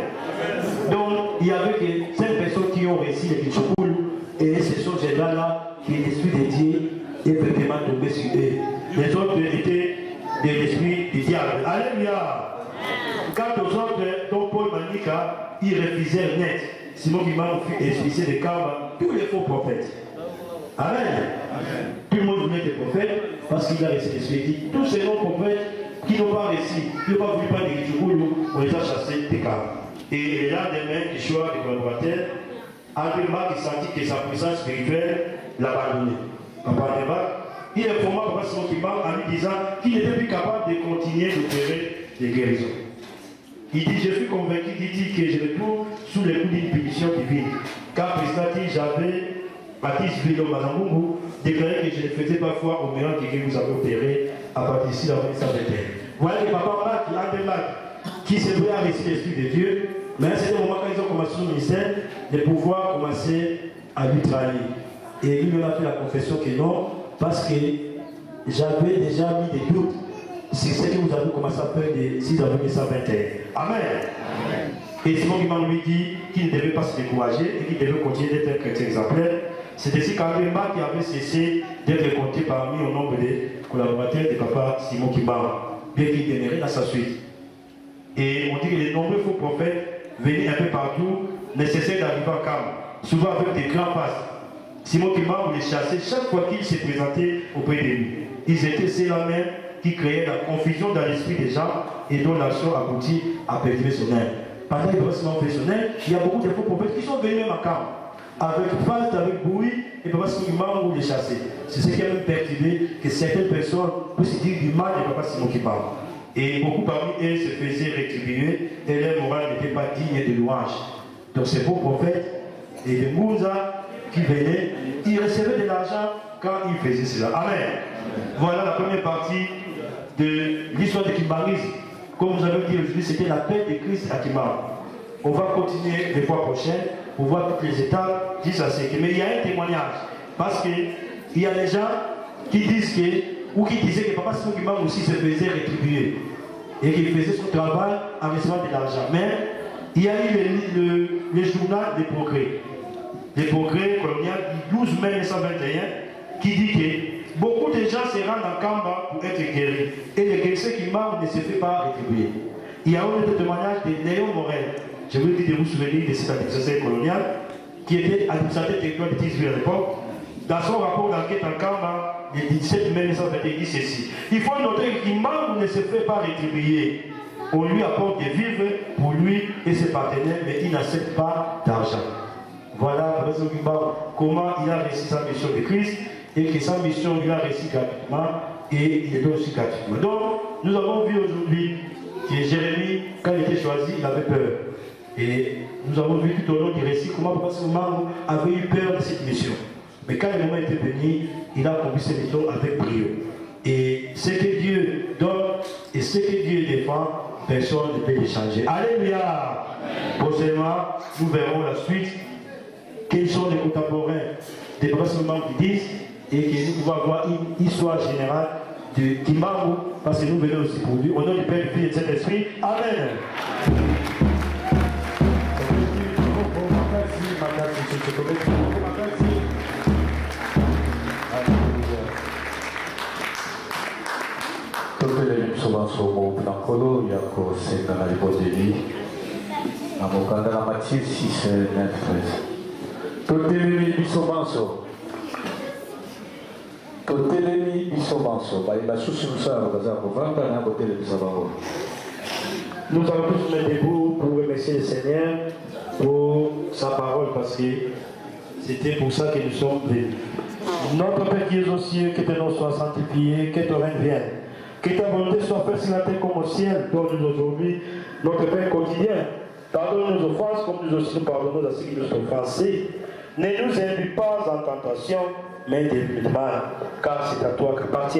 Donc, il y avait que 5 personnes qui ont réussi les kitsukulu. Et ce sont ces gens-là qui l'esprit de Dieu est vraiment tombé sur eux. Les autres étaient de l'esprit du diable. Alléluia. Quant aux autres, dont Paul Manica, il refusait net. Simon Guimard fut expulsé de Kamba, tous les faux prophètes. Amen. Tout le monde voulait être prophète parce qu'il a reçu l'esprit. Tous ces non-prophètes qui n'ont pas réussi, qui n'ont pas voulu pas de Kitsukulu, on les a chassés des Kamba. Et le lendemain du choix des collaborateurs, André qui sentit que sa puissance spirituelle l'abandonnait. Il informa Papa Simon Kimba en lui disant qu'il n'était plus capable de continuer d'opérer des guérisons. Il dit, je suis convaincu, dit que je me trouve sous les coups d'une punition divine. Car président, j'avais, Baptiste Vilo Mazambungu, déclaré que je ne faisais pas foi au miracle que vous avez opéré à partir d'ici la 1921. Voilà que Papa qui s'est voué à réciter l'Esprit de Dieu, mais c'est le moment quand ils ont commencé son ministère, de pouvoir commencer à lui trahir. Et lui a fait la confession que non, parce que j'avais déjà mis des doutes sur ce que vous avez commencé à faire de 6 avril 1921. Amen. Et Simon Guimard lui dit qu'il ne devait pas se décourager et qu'il devait continuer d'être un chrétien exemplaire. C'est ainsi qu'André Marc qui avait cessé d'être compté parmi au nombre des collaborateurs de Papa Simon Guimard, bien qu'il demeurait dans sa suite. Et on dit que les nombreux faux prophètes venaient un peu partout, ne cessaient d'arriver à Kamba, souvent avec des grands passes. Simon Guimard les chassait chaque fois qu'il se présentait auprès de lui. Ils étaient ceux-là même qui créaient la confusion dans l'esprit des gens et dont l'action aboutit à perturber son âme. Pendant les processements professionnels, il y a beaucoup de faux prophètes qui sont venus même à Kamba, avec face, avec bruit, et Papa Simon Guimard ou les chasser. C'est ce qui a même perturbé que certaines personnes puissent dire du mal de Papa Simon Guimard. Et beaucoup parmi eux se faisaient rétribuer et leur morale n'était pas digne de louange. Donc ces faux prophètes et les Moussa qui venaient, ils recevaient de l'argent quand ils faisaient cela. Amen. Voilà la première partie de l'histoire de Kimbarisme. Comme vous avez dit aujourd'hui, c'était la paix de Christ à Kimbar. On va continuer les fois prochaines pour voir toutes les étapes qui s'assèquent. Mais il y a un témoignage. Parce qu'il y a des gens qui disent que, ou qui disaient que Papa Simon Kimbar aussi se faisait rétribuer. Et qu'il faisait son travail en recevant de l'argent. Mais il y a eu le journal des progrès. Les progrès coloniaux du 12 mai 1921 qui dit que beaucoup de gens se rendent en Kamba pour être guéris. Et les guérisseurs qui meurent ne se fait pas rétribuer. Il y a eu le témoignage de Léon Morel. Je vous dis de vous souvenir de cet administrateur colonial qui était administrateur territoire de Tisbu à l'époque. Dans son rapport d'enquête en Kamba, le 17 mai 1921, il dit ceci. Il faut noter qu'Imam ne se fait pas rétribuer. On lui apporte des vivres pour lui et ses partenaires, mais il n'accepte pas d'argent. Voilà comment il a réussi sa mission de Christ et que sa mission il a réussi gratuitement et il est aussi gratuitement. Donc, nous avons vu aujourd'hui que Jérémie, quand il était choisi, il avait peur. Et nous avons vu tout au long du récit comment Papa Simon avait eu peur de cette mission. Mais quand le moment était venu, il a accompli cette mission avec brio. Et ce que Dieu donne et ce que Dieu défend, personne ne peut les changer. Alléluia! Prochainement, nous verrons la suite. Quels sont les contemporains des Brassements qui disent et que nous pouvons avoir une histoire générale de Kimbangu parce que nous venons aussi pour lui. Au nom du Père, du Fils et de Saint-Esprit. Amen. Tokele msomasomo nakolo yako senda na libodeli na mokanda na Matthieu 6, 9, 13. Totelemi bisomanso. Totelemi bisomanso. Ba basusu musala baza kovanda na botele bisabango. Nous allons tous mettre debout pour remercier le Seigneur pour sa parole parce que c'était pour ça que nous sommes venus. Notre Père qui est aux cieux, que ton nom soit sanctifié, que ton règne vienne. Que ta volonté soit faite sur la terre comme au ciel. Donne-nous aujourd'hui notre Père quotidien. Pardonne nos offenses comme nous aussi nous pardonnons à ceux qui nous ont offensés. Ne nous induis pas en tentation, mais délivre-nous du mal. Car c'est à toi qu'appartient,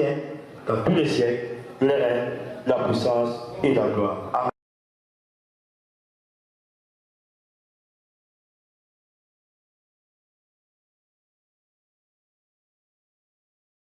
dans tous les siècles, le règne, la puissance et la gloire. Amen.